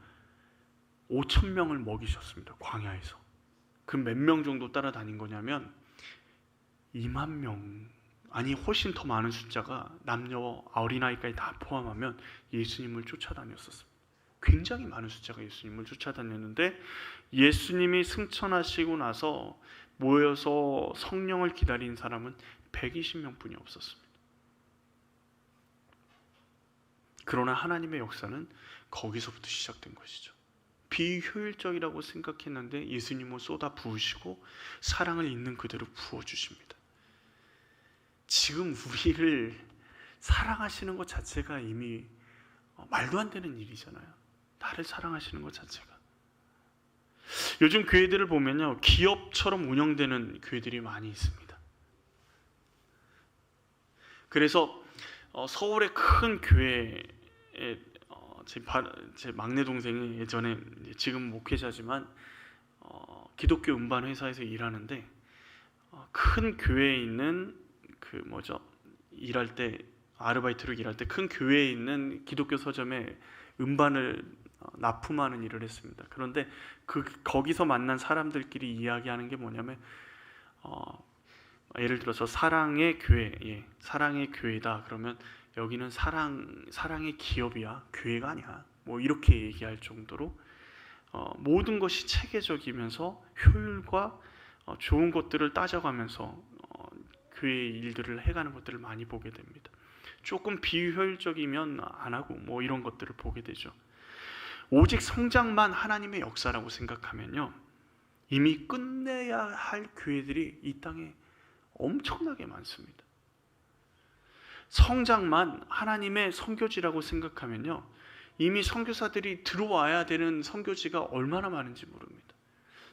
5,000명을 먹이셨습니다. 광야에서. 그 몇 명 정도 따라다닌 거냐면 2만 명, 아니 훨씬 더 많은 숫자가 남녀 어린아이까지 다 포함하면 예수님을 쫓아다녔었습니다. 굉장히 많은 숫자가 예수님을 쫓아다녔는데 예수님이 승천하시고 나서 모여서 성령을 기다린 사람은 120명뿐이 없었습니다. 그러나 하나님의 역사는 거기서부터 시작된 것이죠. 비효율적이라고 생각했는데 예수님은 쏟아 부으시고 사랑을 있는 그대로 부어주십니다. 지금 우리를 사랑하시는 것 자체가 이미 말도 안 되는 일이잖아요. 나를 사랑하시는 것 자체가. 요즘 교회들을 보면요, 기업처럼 운영되는 교회들이 많이 있습니다. 그래서 서울의 큰 교회에 제 막내 동생이 예전에, 지금 목회자지만 기독교 음반 회사에서 일하는데, 큰 교회에 있는 일할 때, 아르바이트로 일할 때 큰 교회에 있는 기독교 서점에 음반을 납품하는 일을 했습니다. 그런데 거기서 만난 사람들끼리 이야기하는 게 뭐냐면 예를 들어서 사랑의 교회, 사랑의 교회다 그러면 여기는 사랑의 기업이야, 교회가 아니야, 이렇게 얘기할 정도로 모든 것이 체계적이면서 효율과 좋은 것들을 따져가면서 교회의 일들을 해가는 것들을 많이 보게 됩니다. 조금 비효율적이면 안 하고 이런 것들을 보게 되죠. 오직 성장만 하나님의 역사라고 생각하면요, 이미 끝내야 할 교회들이 이 땅에 엄청나게 많습니다. 성장만 하나님의 선교지라고 생각하면요, 이미 선교사들이 들어와야 되는 선교지가 얼마나 많은지 모릅니다.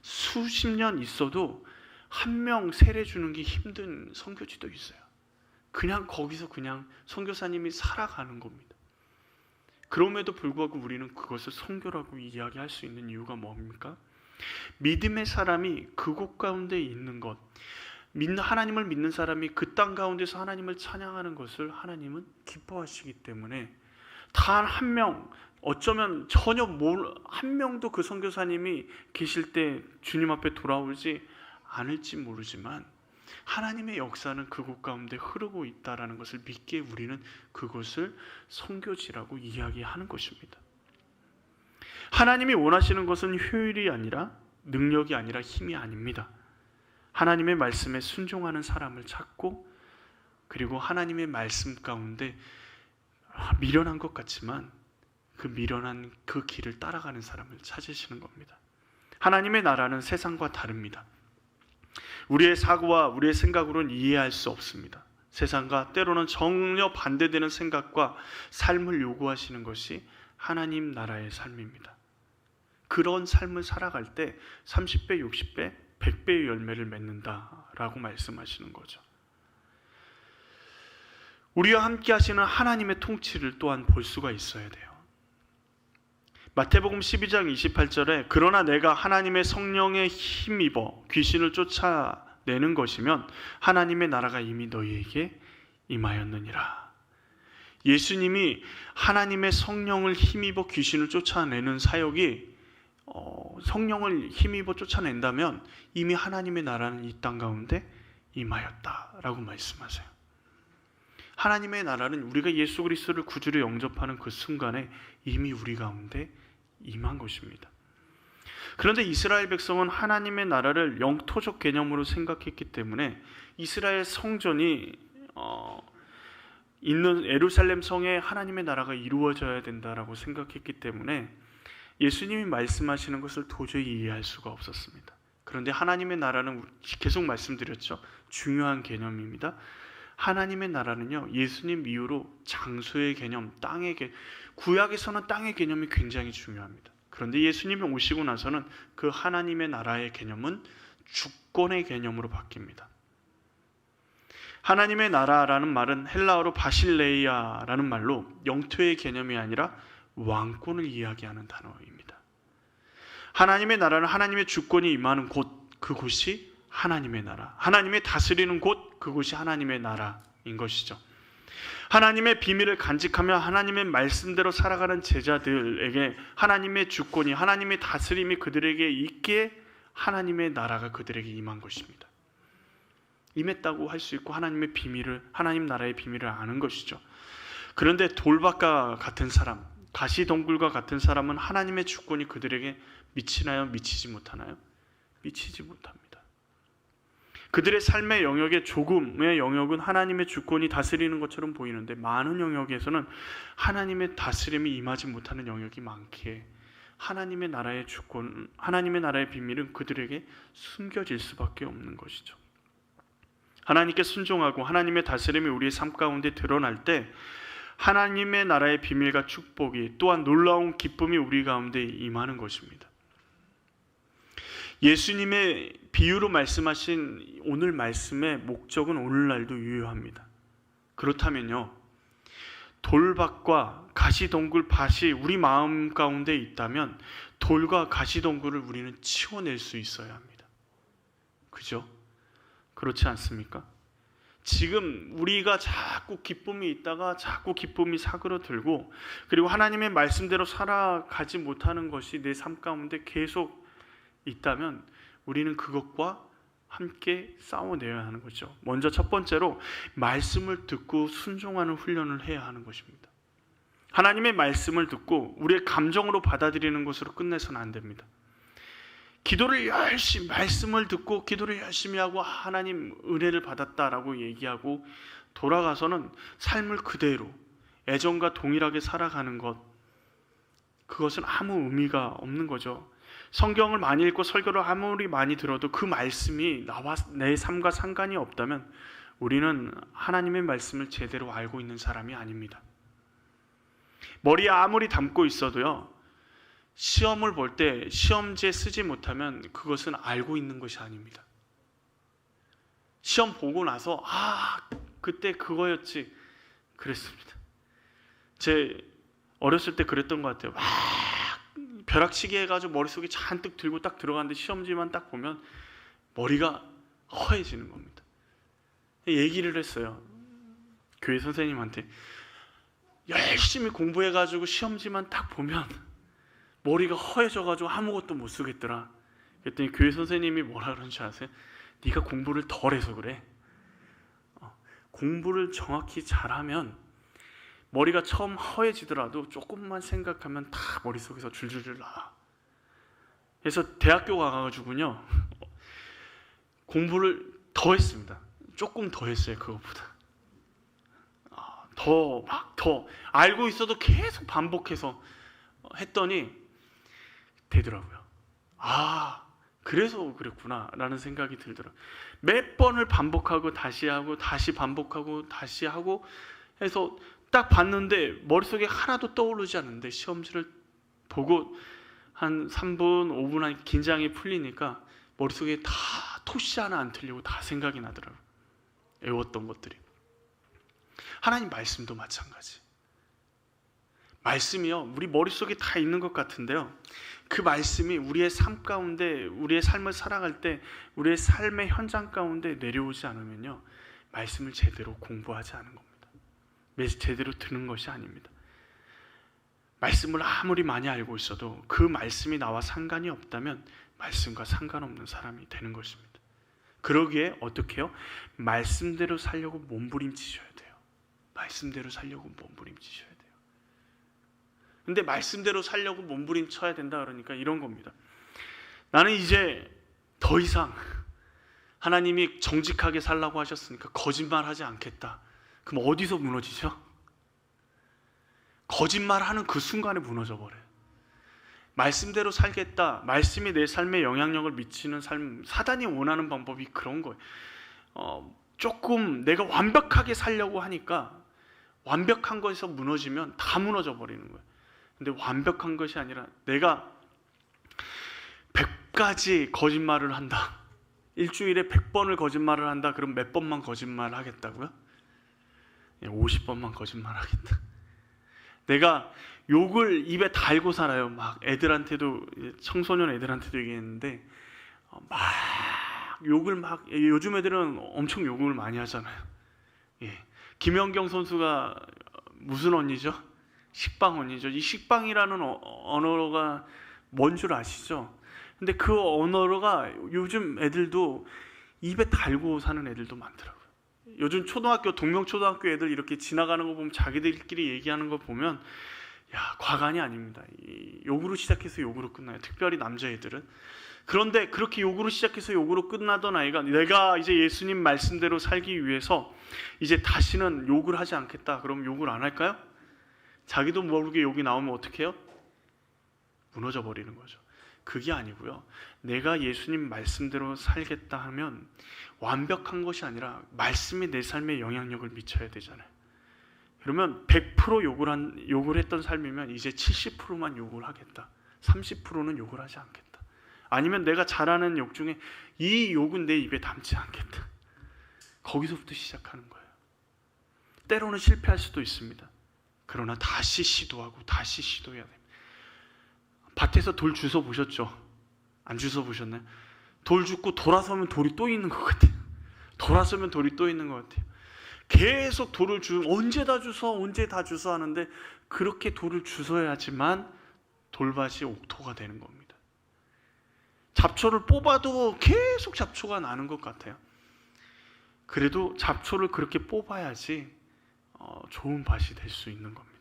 수십 년 있어도 한 명 세례 주는 게 힘든 선교지도 있어요. 그냥 거기서 그냥 선교사님이 살아가는 겁니다. 그럼에도 불구하고 우리는 그것을 선교라고 이야기할 수 있는 이유가 뭡니까? 믿음의 사람이 그곳 가운데 있는 것, 하나님을 믿는 사람이 그 땅 가운데서 하나님을 찬양하는 것을 하나님은 기뻐하시기 때문에 단 한 명, 어쩌면 전혀 한 명도 그 선교사님이 계실 때 주님 앞에 돌아오지 않을지 모르지만 하나님의 역사는 그곳 가운데 흐르고 있다라는 것을 믿기에 우리는 그것을 선교지라고 이야기하는 것입니다. 하나님이 원하시는 것은 효율이 아니라 능력이 아니라 힘이 아닙니다. 하나님의 말씀에 순종하는 사람을 찾고, 그리고 하나님의 말씀 가운데 미련한 것 같지만 그 미련한 그 길을 따라가는 사람을 찾으시는 겁니다. 하나님의 나라는 세상과 다릅니다. 우리의 사고와 우리의 생각으로는 이해할 수 없습니다. 세상과 때로는 전혀 반대되는 생각과 삶을 요구하시는 것이 하나님 나라의 삶입니다. 그런 삶을 살아갈 때 30배, 60배, 100배의 열매를 맺는다라고 말씀하시는 거죠. 우리와 함께 하시는 하나님의 통치를 또한 볼 수가 있어야 돼요. 마태복음 12장 28절에 그러나 내가 하나님의 성령에 힘입어 귀신을 쫓아내는 것이면 하나님의 나라가 이미 너희에게 임하였느니라. 예수님이 하나님의 성령을 힘입어 귀신을 쫓아내는 사역이 성령을 힘입어 쫓아낸다면 이미 하나님의 나라는 이 땅 가운데 임하였다라고 말씀하세요. 하나님의 나라는 우리가 예수 그리스도를 구주로 영접하는 그 순간에 이미 우리 가운데 임한 것입니다. 그런데 이스라엘 백성은 하나님의 나라를 영토적 개념으로 생각했기 때문에 이스라엘 성전이 있는 예루살렘 성에 하나님의 나라가 이루어져야 된다라고 생각했기 때문에 예수님이 말씀하시는 것을 도저히 이해할 수가 없었습니다. 그런데 하나님의 나라는 계속 말씀드렸죠. 중요한 개념입니다. 하나님의 나라는요, 예수님 이후로 장소의 개념, 땅의 개념, 구약에서는 땅의 개념이 굉장히 중요합니다. 그런데 예수님이 오시고 나서는 그 하나님의 나라의 개념은 주권의 개념으로 바뀝니다. 하나님의 나라라는 말은 헬라어로 바실레이아라는 말로 영토의 개념이 아니라 왕권을 이야기하는 단어입니다. 하나님의 나라는 하나님의 주권이 임하는 곳, 그곳이 하나님의 나라, 하나님의 다스리는 곳, 그곳이 하나님의 나라인 것이죠. 하나님의 비밀을 간직하며 하나님의 말씀대로 살아가는 제자들에게 하나님의 주권이, 하나님의 다스림이 그들에게 있기에 하나님의 나라가 그들에게 임한 것입니다. 임했다고 할 수 있고 하나님의 비밀을, 하나님 나라의 비밀을 아는 것이죠. 그런데 돌밭과 같은 사람, 가시덩굴과 같은 사람은 하나님의 주권이 그들에게 미치나요? 미치지 못하나요? 미치지 못합니다. 그들의 삶의 영역의 조금의 영역은 하나님의 주권이 다스리는 것처럼 보이는데 많은 영역에서는 하나님의 다스림이 임하지 못하는 영역이 많기에 하나님의 나라의 주권, 하나님의 나라의 비밀은 그들에게 숨겨질 수밖에 없는 것이죠. 하나님께 순종하고 하나님의 다스림이 우리의 삶 가운데 드러날 때 하나님의 나라의 비밀과 축복이, 또한 놀라운 기쁨이 우리 가운데 임하는 것입니다. 예수님의 비유로 말씀하신 오늘 말씀의 목적은 오늘날도 유효합니다. 그렇다면요, 돌밭과 가시덩굴 밭이 우리 마음 가운데 있다면 돌과 가시덩굴을 우리는 치워낼 수 있어야 합니다. 그죠? 그렇지 않습니까? 지금 우리가 자꾸 기쁨이 있다가 자꾸 기쁨이 사그러들고, 그리고 하나님의 말씀대로 살아가지 못하는 것이 내 삶 가운데 계속 있다면 우리는 그것과 함께 싸워내야 하는 거죠. 먼저 첫 번째로 말씀을 듣고 순종하는 훈련을 해야 하는 것입니다. 하나님의 말씀을 듣고 우리의 감정으로 받아들이는 것으로 끝내서는 안 됩니다. 기도를 열심히, 말씀을 듣고 기도를 열심히 하고 하나님 은혜를 받았다라고 얘기하고 돌아가서는 삶을 그대로 애정과 동일하게 살아가는 것, 그것은 아무 의미가 없는 거죠. 성경을 많이 읽고 설교를 아무리 많이 들어도 그 말씀이 나와 내 삶과 상관이 없다면 우리는 하나님의 말씀을 제대로 알고 있는 사람이 아닙니다. 머리에 아무리 담고 있어도요, 시험을 볼 때 시험지에 쓰지 못하면 그것은 알고 있는 것이 아닙니다. 시험 보고 나서 그때 그거였지 그랬습니다. 제 어렸을 때 그랬던 것 같아요. 막 벼락치기 해가지고 머릿속에 잔뜩 들고 딱 들어갔는데 시험지만 딱 보면 머리가 허해지는 겁니다. 얘기를 했어요. 교회 선생님한테. 열심히 공부해가지고 시험지만 딱 보면 머리가 허해져가지고 아무것도 못 쓰겠더라. 그랬더니 교회 선생님이 뭐라 그러는지 아세요? 네가 공부를 덜 해서 그래. 공부를 정확히 잘하면 머리가 처음 허해지더라도 조금만 생각하면 다 머릿속에서 줄줄줄 나와. 그래서 대학교 가가지고요 공부를 더 했습니다. 조금 더 했어요. 그것보다 더 알고 있어도 계속 반복해서 했더니 되더라고요. 그래서 그랬구나 라는 생각이 들더라고요. 몇 번을 반복하고 다시 하고 다시 반복하고 다시 하고 해서 딱 봤는데 머릿속에 하나도 떠오르지 않는데 시험지를 보고 한 3분 5분 한 긴장이 풀리니까 머릿속에 다 토시 하나 안 틀리고 다 생각이 나더라고요. 외웠던 것들이. 하나님 말씀도 마찬가지. 말씀이요 우리 머릿속에 다 있는 것 같은데요, 그 말씀이 우리의 삶 가운데, 우리의 삶을 살아갈 때 우리의 삶의 현장 가운데 내려오지 않으면요 말씀을 제대로 공부하지 않은 겁니다. 제대로 듣는 것이 아닙니다. 말씀을 아무리 많이 알고 있어도 그 말씀이 나와 상관이 없다면 말씀과 상관없는 사람이 되는 것입니다. 그러기에 어떻게 해요? 말씀대로 살려고 몸부림치셔야 돼요. 말씀대로 살려고 몸부림치셔야 돼요. 근데 말씀대로 살려고 몸부림쳐야 된다 그러니까 이런 겁니다. 나는 이제 더 이상 하나님이 정직하게 살라고 하셨으니까 거짓말하지 않겠다. 그럼 어디서 무너지죠? 거짓말하는 그 순간에 무너져 버려요. 말씀대로 살겠다. 말씀이 내 삶에 영향력을 미치는 삶. 사단이 원하는 방법이 그런 거예요. 조금 내가 완벽하게 살려고 하니까 완벽한 것에서 무너지면 다 무너져 버리는 거예요. 근데 완벽한 것이 아니라 내가 100가지 거짓말을 한다. 일주일에 100번을 거짓말을 한다. 그럼 몇 번만 거짓말 하겠다고요? 50번만 거짓말 하겠다. 내가 욕을 입에 달고 살아요. 막 애들한테도, 청소년 애들한테도 얘기했는데 막 욕을 막, 요즘 애들은 엄청 욕을 많이 하잖아요. 김연경 선수가 무슨 언니죠? 식빵 언니죠. 이 식빵이라는 언어가 뭔 줄 아시죠? 근데 그 언어가 요즘 애들도 입에 달고 사는 애들도 많더라고요. 요즘 초등학교, 동명초등학교 애들 이렇게 지나가는 거 보면 자기들끼리 얘기하는 거 보면 과간이 아닙니다. 욕으로 시작해서 욕으로 끝나요. 특별히 남자애들은. 그런데 그렇게 욕으로 시작해서 욕으로 끝나던 아이가 내가 이제 예수님 말씀대로 살기 위해서 이제 다시는 욕을 하지 않겠다. 그럼 욕을 안 할까요? 자기도 모르게 욕이 나오면 어떻게 해요? 무너져 버리는 거죠. 그게 아니고요. 내가 예수님 말씀대로 살겠다 하면 완벽한 것이 아니라 말씀이 내 삶에 영향력을 미쳐야 되잖아요. 그러면 100% 욕을 했던 삶이면 이제 70%만 욕을 하겠다. 30%는 욕을 하지 않겠다. 아니면 내가 잘하는 욕 중에 이 욕은 내 입에 담지 않겠다. 거기서부터 시작하는 거예요. 때로는 실패할 수도 있습니다. 그러나 다시 시도하고 다시 시도해야 됩니다. 밭에서 돌 주워 보셨죠? 안 주워 보셨나요? 돌 줍고 돌아서면 돌이 또 있는 것 같아요. 돌아서면 돌이 또 있는 것 같아요. 계속 돌을 언제 다 주워 하는데 그렇게 돌을 주워야지만 돌밭이 옥토가 되는 겁니다. 잡초를 뽑아도 계속 잡초가 나는 것 같아요. 그래도 잡초를 그렇게 뽑아야지 좋은 밭이 될 수 있는 겁니다.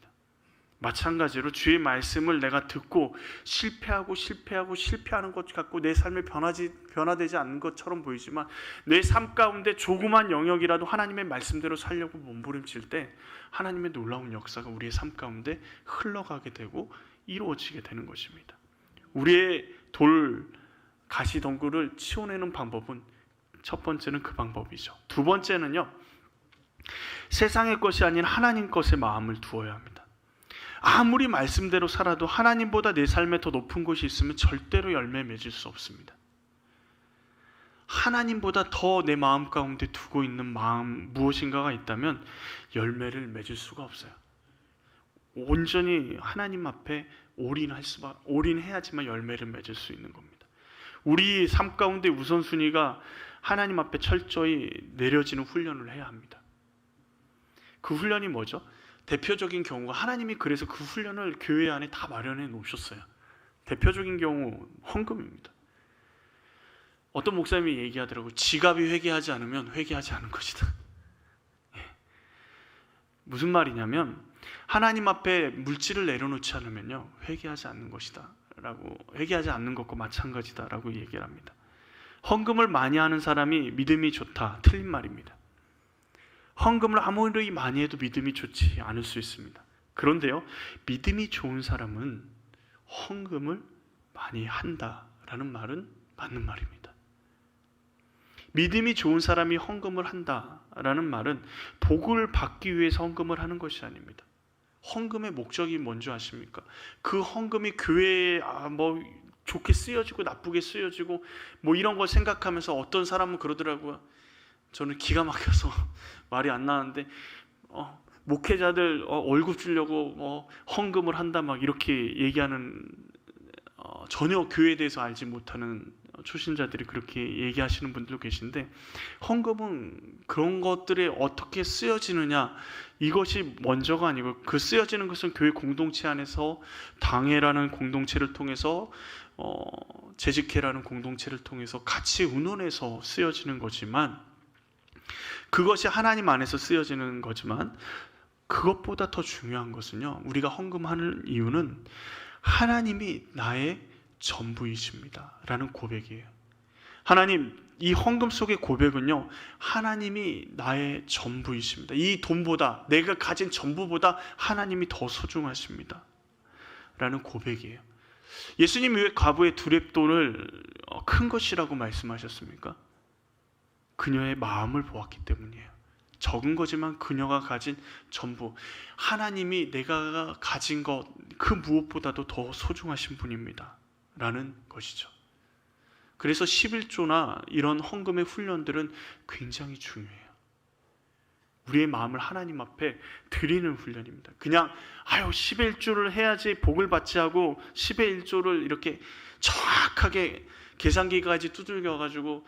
마찬가지로 주의 말씀을 내가 듣고 실패하는 것 같고 내 삶에 변화되지 않는 것처럼 보이지만 내 삶 가운데 조그만 영역이라도 하나님의 말씀대로 살려고 몸부림칠 때 하나님의 놀라운 역사가 우리의 삶 가운데 흘러가게 되고 이루어지게 되는 것입니다. 우리의 가시덩굴을 치워내는 방법은 첫 번째는 그 방법이죠. 두 번째는요, 세상의 것이 아닌 하나님 것에 마음을 두어야 합니다. 아무리 말씀대로 살아도 하나님보다 내 삶에 더 높은 것이 있으면 절대로 열매 맺을 수 없습니다. 하나님보다 더 내 마음 가운데 두고 있는 마음 무엇인가가 있다면 열매를 맺을 수가 없어요. 온전히 하나님 앞에 올인해야지만 열매를 맺을 수 있는 겁니다. 우리 삶 가운데 우선순위가 하나님 앞에 철저히 내려지는 훈련을 해야 합니다. 그 훈련이 뭐죠? 대표적인 경우가 하나님이 그래서 그 훈련을 교회 안에 다 마련해 놓으셨어요. 대표적인 경우 헌금입니다. 어떤 목사님이 얘기하더라고요. 지갑이 회개하지 않으면 회개하지 않은 것이다. 무슨 말이냐면 하나님 앞에 물질을 내려놓지 않으면요 회개하지 않는 것이다 라고, 회개하지 않는 것과 마찬가지다 라고 얘기를 합니다. 헌금을 많이 하는 사람이 믿음이 좋다, 틀린 말입니다. 헌금을 아무리 많이 해도 믿음이 좋지 않을 수 있습니다. 그런데요, 믿음이 좋은 사람은 헌금을 많이 한다라는 말은 맞는 말입니다. 믿음이 좋은 사람이 헌금을 한다라는 말은 복을 받기 위해서 헌금을 하는 것이 아닙니다. 헌금의 목적이 뭔지 아십니까? 그 헌금이 교회에 뭐 좋게 쓰여지고 나쁘게 쓰여지고 뭐 이런 걸 생각하면서 어떤 사람은 그러더라고요. 저는 기가 막혀서 말이 안 나는데 목회자들 월급 주려고 헌금을 한다 막 이렇게 얘기하는, 전혀 교회에 대해서 알지 못하는 초신자들이 그렇게 얘기하시는 분들도 계신데, 헌금은 그런 것들이 어떻게 쓰여지느냐 이것이 먼저가 아니고, 그 쓰여지는 것은 교회 공동체 안에서 당회라는 공동체를 통해서 재직회라는 공동체를 통해서 같이 의논해서 쓰여지는 거지만, 그것이 하나님 안에서 쓰여지는 거지만, 그것보다 더 중요한 것은요, 우리가 헌금하는 이유는 하나님이 나의 전부이십니다 라는 고백이에요. 하나님, 이 헌금 속의 고백은요, 하나님이 나의 전부이십니다. 이 돈보다, 내가 가진 전부보다 하나님이 더 소중하십니다 라는 고백이에요. 예수님이 왜 과부의 두렙돈을 큰 것이라고 말씀하셨습니까? 그녀의 마음을 보았기 때문이에요. 적은 거지만 그녀가 가진 전부, 하나님이 내가 가진 것 그 무엇보다도 더 소중하신 분입니다 라는 것이죠. 그래서 11조나 이런 헌금의 훈련들은 굉장히 중요해요. 우리의 마음을 하나님 앞에 드리는 훈련입니다. 그냥 11조를 해야지 복을 받지 하고 10의 1조를 이렇게 정확하게 계산기까지 두들겨가지고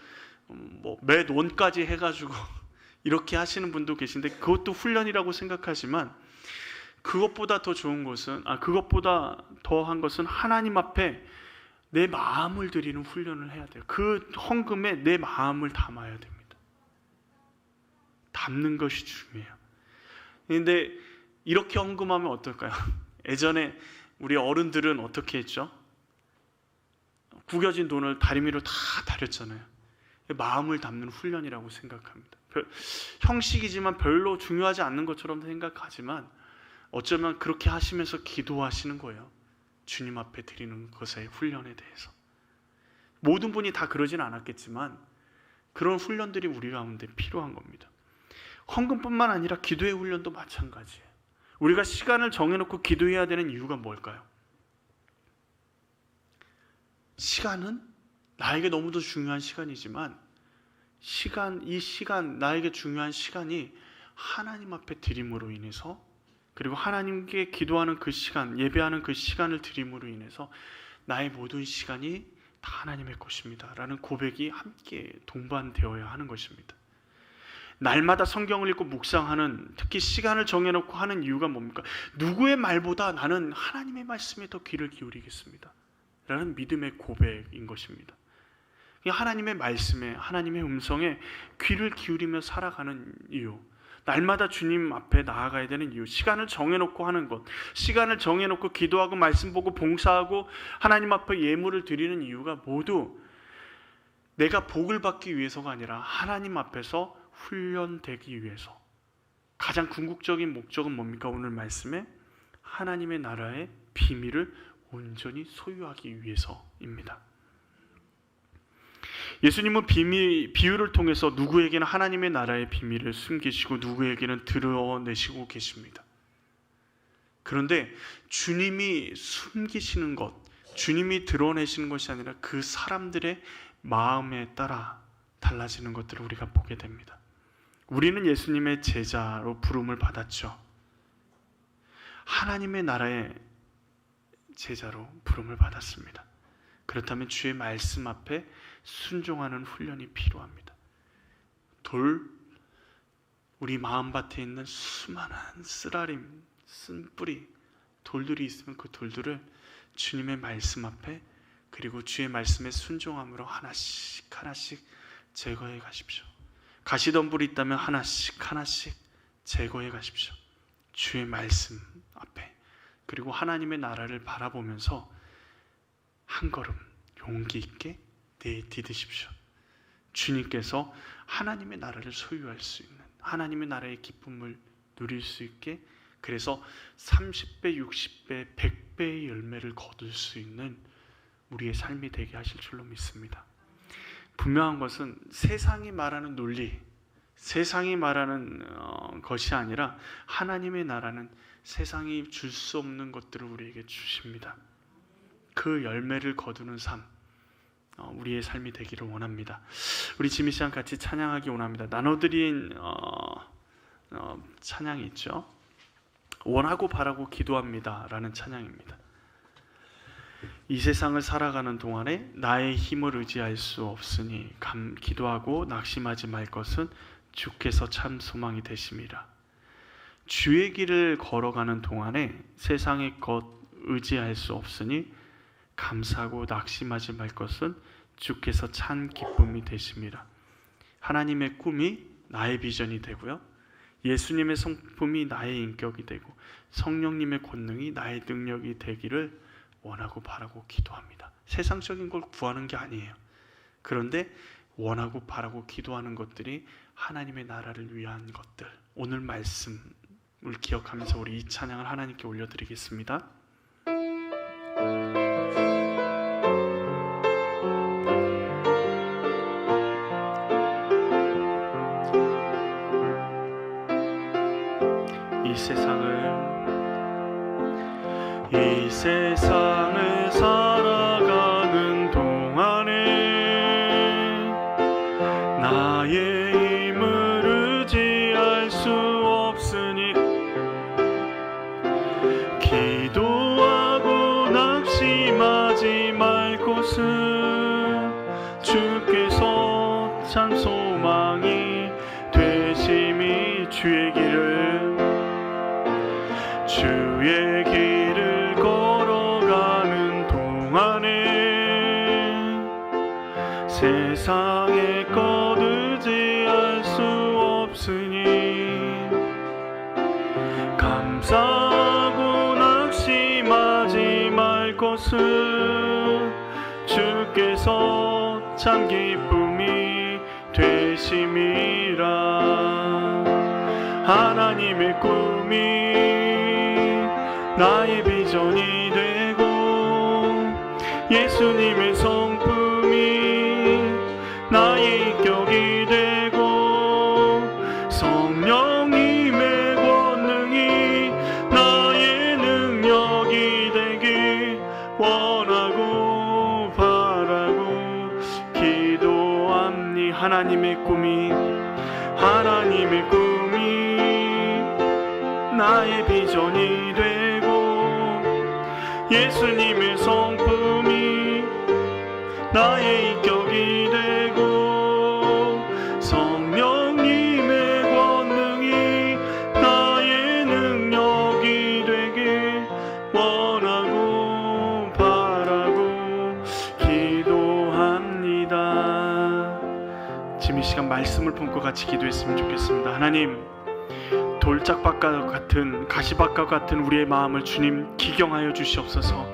매 논까지 해가지고 이렇게 하시는 분도 계신데, 그것도 훈련이라고 생각하지만 그것보다 더 좋은 것은, 그것보다 더한 것은 하나님 앞에 내 마음을 드리는 훈련을 해야 돼요. 그 헌금에 내 마음을 담아야 됩니다. 담는 것이 중요해요. 그런데 이렇게 헌금하면 어떨까요? 예전에 우리 어른들은 어떻게 했죠? 구겨진 돈을 다리미로 다 다렸잖아요. 마음을 담는 훈련이라고 생각합니다. 형식이지만 별로 중요하지 않는 것처럼 생각하지만 어쩌면 그렇게 하시면서 기도하시는 거예요. 주님 앞에 드리는 것의 훈련에 대해서. 모든 분이 다 그러진 않았겠지만 그런 훈련들이 우리 가운데 필요한 겁니다. 헌금뿐만 아니라 기도의 훈련도 마찬가지예요. 우리가 시간을 정해놓고 기도해야 되는 이유가 뭘까요? 시간은 나에게 너무도 중요한 시간이지만, 이 시간, 나에게 중요한 시간이 하나님 앞에 드림으로 인해서, 그리고 하나님께 기도하는 그 시간, 예배하는 그 시간을 드림으로 인해서 나의 모든 시간이 다 하나님의 것입니다 라는 고백이 함께 동반되어야 하는 것입니다. 날마다 성경을 읽고 묵상하는, 특히 시간을 정해놓고 하는 이유가 뭡니까? 누구의 말보다 나는 하나님의 말씀에 더 귀를 기울이겠습니다 라는 믿음의 고백인 것입니다. 하나님의 말씀에, 하나님의 음성에 귀를 기울이며 살아가는 이유, 날마다 주님 앞에 나아가야 되는 이유, 시간을 정해놓고 하는 것, 시간을 정해놓고 기도하고 말씀 보고 봉사하고 하나님 앞에 예물을 드리는 이유가 모두 내가 복을 받기 위해서가 아니라 하나님 앞에서 훈련되기 위해서. 가장 궁극적인 목적은 뭡니까? 오늘 말씀에 하나님의 나라의 비밀을 온전히 소유하기 위해서입니다. 예수님은 비유를 통해서 누구에게는 하나님의 나라의 비밀을 숨기시고 누구에게는 드러내시고 계십니다. 그런데 주님이 숨기시는 것, 주님이 드러내시는 것이 아니라 그 사람들의 마음에 따라 달라지는 것들을 우리가 보게 됩니다. 우리는 예수님의 제자로 부름을 받았죠. 하나님의 나라의 제자로 부름을 받았습니다. 그렇다면 주의 말씀 앞에 순종하는 훈련이 필요합니다. 우리 마음밭에 있는 수많은 쓰라림, 쓴뿌리, 돌들이 있으면 그 돌들을 주님의 말씀 앞에 그리고 주의 말씀에 순종함으로 하나씩 하나씩 제거해 가십시오. 가시덤불이 있다면 하나씩 하나씩 제거해 가십시오. 주의 말씀 앞에, 그리고 하나님의 나라를 바라보면서 한 걸음 용기 있게 내디디십시오. 주님께서 하나님의 나라를 소유할 수 있는, 하나님의 나라의 기쁨을 누릴 수 있게, 그래서 30배, 60배, 100배의 열매를 거둘 수 있는 우리의 삶이 되게 하실 줄로 믿습니다. 분명한 것은 세상이 말하는 논리, 세상이 말하는 것이 아니라 하나님의 나라는 세상이 줄 수 없는 것들을 우리에게 주십니다. 그 열매를 거두는 삶, 우리의 삶이 되기를 원합니다. 우리 지미 씨랑 같이 찬양하기 원합니다. 나눠드린 찬양이 있죠. 원하고 바라고 기도합니다 라는 찬양입니다. 이 세상을 살아가는 동안에 나의 힘을 의지할 수 없으니 기도하고 낙심하지 말 것은 주께서 참 소망이 되심이라. 주의 길을 걸어가는 동안에 세상의 것 의지할 수 없으니 감사하고 낙심하지 말 것은 주께서 참 기쁨이 되심이라. 하나님의 꿈이 나의 비전이 되고요, 예수님의 성품이 나의 인격이 되고 성령님의 권능이 나의 능력이 되기를 원하고 바라고 기도합니다. 세상적인 걸 구하는 게 아니에요. 그런데 원하고 바라고 기도하는 것들이 하나님의 나라를 위한 것들, 오늘 말씀을 기억하면서 우리 이 찬양을 하나님께 올려드리겠습니다. 이 세상을 살아가는 동안에 나의 힘을 의지할 수 없으니 기도하고 낙심하지 말 것은 주께서 참 소망이 되심이. 주의 길을 걸어가는 동안에 세상의 것 의지할 수 없으니 감사하고 낙심하지 말 것은 주께서 참 기쁨이 되심이라. 하나님의 꿈이 나의 비전이 되고 예수님의 성품이 나의 인격이 되고 성령님의 권능이 나의 능력이 되길 원하고 바라고 기도합니. 하나님의 꿈이 나의 비전이 되고 예수님의 성품이 나의 인격이 되고 성령님의 권능이 나의 능력이 되길 원하고 바라고 기도합니다. 지금 이 시간 말씀을 품고 같이 기도했으면 좋겠습니다. 하나님, 돌짝밭과 같은 가시밭과 같은 우리의 마음을 주님 기경하여 주시옵소서.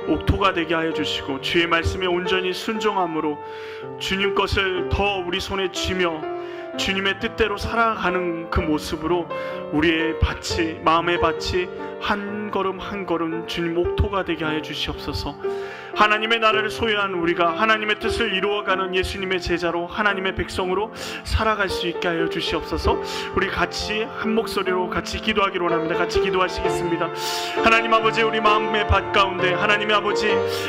옥토가 되게 하여 주시고 주의 말씀에 온전히 순종함으로 주님 것을 더 우리 손에 쥐며 주님의 뜻대로 살아가는 그 모습으로 우리의 밭이, 마음의 밭이 한 걸음 한 걸음 주님 옥토가 되게 하여 주시옵소서. 하나님의 나라를 소유한 우리가 하나님의 뜻을 이루어가는 예수님의 제자로 하나님의 백성으로 살아갈 수 있게 하여 주시옵소서. 우리 같이 한 목소리로 같이 기도하기로 원합니다. 같이 기도하시겠습니다. 하나님 아버지, 우리 마음의 밭 가운데 하나님의 아버지,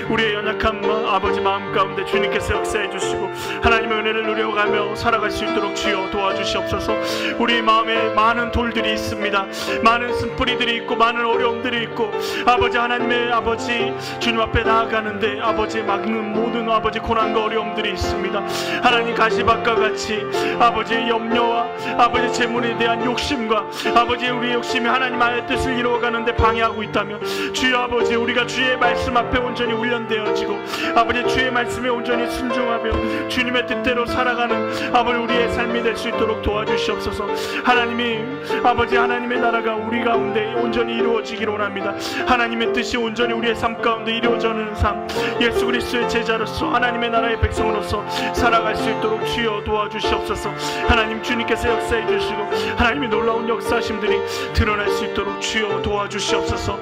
우리의 연약한 아버지 마음 가운데 주님께서 역사해 주시고 하나님의 은혜를 누려가며 살아갈 수 있도록 주여 도와주시옵소서. 우리 마음에 많은 돌들이 있습니다. 많은 쓴뿌리들이 있고 많은 어려움들이 있고 아버지, 하나님의 아버지 주님 앞에 나아가는 가운데 아버지 막는 모든 아버지 고난과 어려움들이 있습니다. 하나님 가시밭과 같이 아버지의 염려와 아버지 재물에 대한 욕심과 아버지 우리의 욕심이 하나님 아의 뜻을 이루어가는데 방해하고 있다면 주여 아버지 우리가 주의 말씀 앞에 온전히 훈련되어지고 아버지 주의 말씀에 온전히 순종하며 주님의 뜻대로 살아가는 아버지 우리의 삶이 될 수 있도록 도와주시옵소서. 하나님이 아버지 하나님의 나라가 우리 가운데 온전히 이루어지기를 원합니다. 하나님의 뜻이 온전히 우리의 삶 가운데 이루어지는 삶, 예수 그리스도의 제자로서 하나님의 나라의 백성으로서 살아갈 수 있도록 주여 도와주시옵소서. 하나님 주님께서 역사해 주시고 하나님의 놀라운 역사심들이 드러날 수 있도록 주여 도와주시옵소서.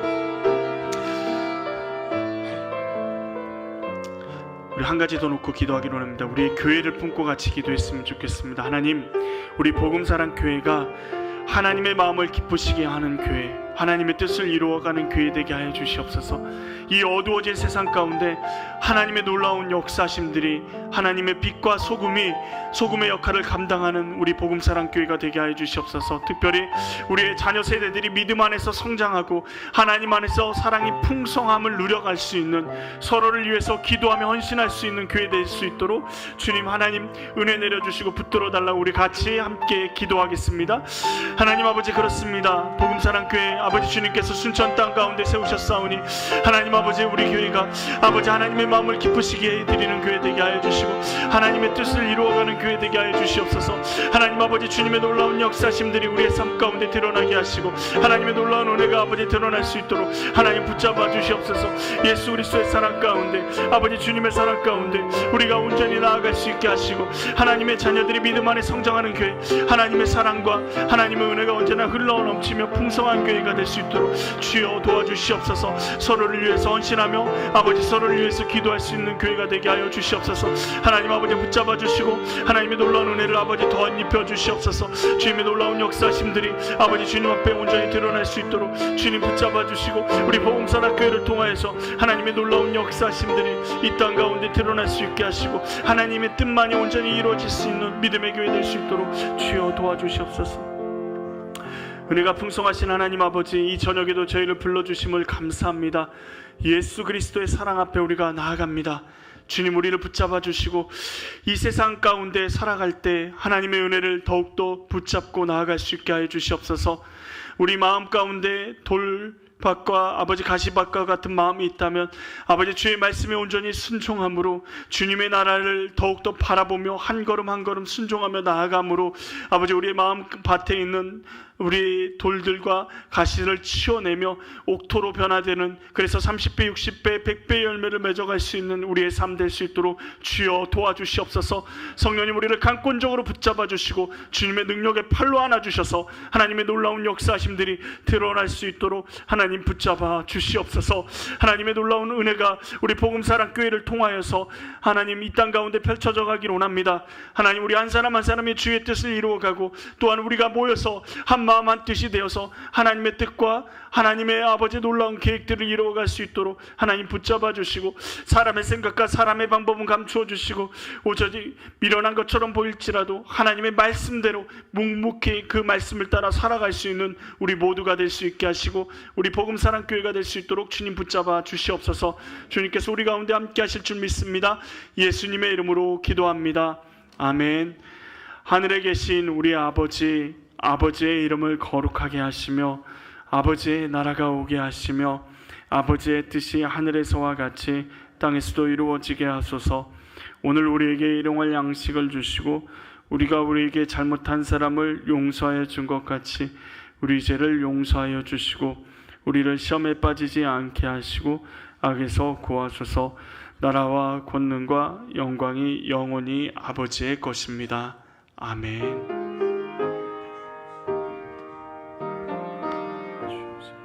우리 한 가지 더 놓고 기도하기로 합니다. 우리 교회를 품고 같이 기도했으면 좋겠습니다. 하나님, 우리 복음사랑 교회가 하나님의 마음을 기쁘시게 하는 교회, 하나님의 뜻을 이루어가는 교회 되게 하여 주시옵소서. 이 어두워진 세상 가운데 하나님의 놀라운 역사심들이 하나님의 빛과 소금의 역할을 감당하는 우리 복음사랑교회가 되게 하여 주시옵소서. 특별히 우리의 자녀 세대들이 믿음 안에서 성장하고 하나님 안에서 사랑이 풍성함을 누려갈 수 있는, 서로를 위해서 기도하며 헌신할 수 있는 교회 될 수 있도록 주님 하나님 은혜 내려주시고 붙들어 달라고 우리 같이 함께 기도하겠습니다. 하나님 아버지, 그렇습니다. 복음사랑교회 아버지 주님께서 순천 땅 가운데 세우셨사오니 하나님 아버지 우리 교회가 아버지 하나님의 마음을 기쁘시게 해드리는 교회 되게 하여 주시고 하나님의 뜻을 이루어가는 교회 되게 하여 주시옵소서. 하나님 아버지 주님의 놀라운 역사심들이 우리의 삶 가운데 드러나게 하시고 하나님의 놀라운 은혜가 아버지 드러날 수 있도록 하나님 붙잡아 주시옵소서. 예수 그리스도의 사랑 가운데 아버지 주님의 사랑 가운데 우리가 온전히 나아갈 수 있게 하시고 하나님의 자녀들이 믿음 안에 성장하는 교회, 하나님의 사랑과 하나님의 은혜가 언제나 흘러넘치며 풍성한 교회가 될 수 있도록 주여 도와주시옵소서. 서로를 위해서 헌신하며 아버지 서로를 위해서 기도할 수 있는 교회가 되게 하여 주시옵소서. 하나님 아버지 붙잡아 주시고 하나님의 놀라운 은혜를 아버지 더한 입혀 주시옵소서. 주님의 놀라운 역사심들이 아버지 주님 앞에 온전히 드러날 수 있도록 주님 붙잡아 주시고 우리 복음사랑교회를 통하여서 하나님의 놀라운 역사심들이 이 땅 가운데 드러날 수 있게 하시고 하나님의 뜻만이 온전히 이루어질 수 있는 믿음의 교회 될 수 있도록 주여 도와주시옵소서. 은혜가 풍성하신 하나님 아버지, 이 저녁에도 저희를 불러주심을 감사합니다. 예수 그리스도의 사랑 앞에 우리가 나아갑니다. 주님 우리를 붙잡아 주시고 이 세상 가운데 살아갈 때 하나님의 은혜를 더욱더 붙잡고 나아갈 수 있게 하여 주시옵소서. 우리 마음 가운데 돌밭과 아버지 가시밭과 같은 마음이 있다면 아버지 주의 말씀에 온전히 순종함으로 주님의 나라를 더욱더 바라보며 한 걸음 한 걸음 순종하며 나아감으로 아버지 우리의 마음 밭에 있는 우리 돌들과 가시를 치워내며 옥토로 변화되는, 그래서 30배 60배 100배 열매를 맺어갈 수 있는 우리의 삶 될 수 있도록 주여 도와주시옵소서. 성령님 우리를 강권적으로 붙잡아 주시고 주님의 능력의 팔로 안아주셔서 하나님의 놀라운 역사심들이 드러날 수 있도록 하나님 붙잡아 주시옵소서. 하나님의 놀라운 은혜가 우리 복음사랑교회를 통하여서 하나님 이 땅 가운데 펼쳐져 가기를 원합니다. 하나님 우리 한 사람 한 사람이 주의 뜻을 이루어가고 또한 우리가 모여서 한 마음 한 뜻이 되어서 하나님의 뜻과 하나님의 아버지 놀라운 계획들을 이루어갈 수 있도록 하나님 붙잡아 주시고 사람의 생각과 사람의 방법은 감추어 주시고 오저히 미련한 것처럼 보일지라도 하나님의 말씀대로 묵묵히 그 말씀을 따라 살아갈 수 있는 우리 모두가 될 수 있게 하시고 우리 복음사랑교회가 될 수 있도록 주님 붙잡아 주시옵소서. 주님께서 우리 가운데 함께 하실 줄 믿습니다. 예수님의 이름으로 기도합니다. 아멘. 하늘에 계신 우리 아버지의 이름을 거룩하게 하시며 아버지의 나라가 오게 하시며 아버지의 뜻이 하늘에서와 같이 땅에서도 이루어지게 하소서. 오늘 우리에게 일용할 양식을 주시고 우리가 우리에게 잘못한 사람을 용서하여 준 것 같이 우리 죄를 용서하여 주시고 우리를 시험에 빠지지 않게 하시고 악에서 구하소서. 나라와 권능과 영광이 영원히 아버지의 것입니다. 아멘.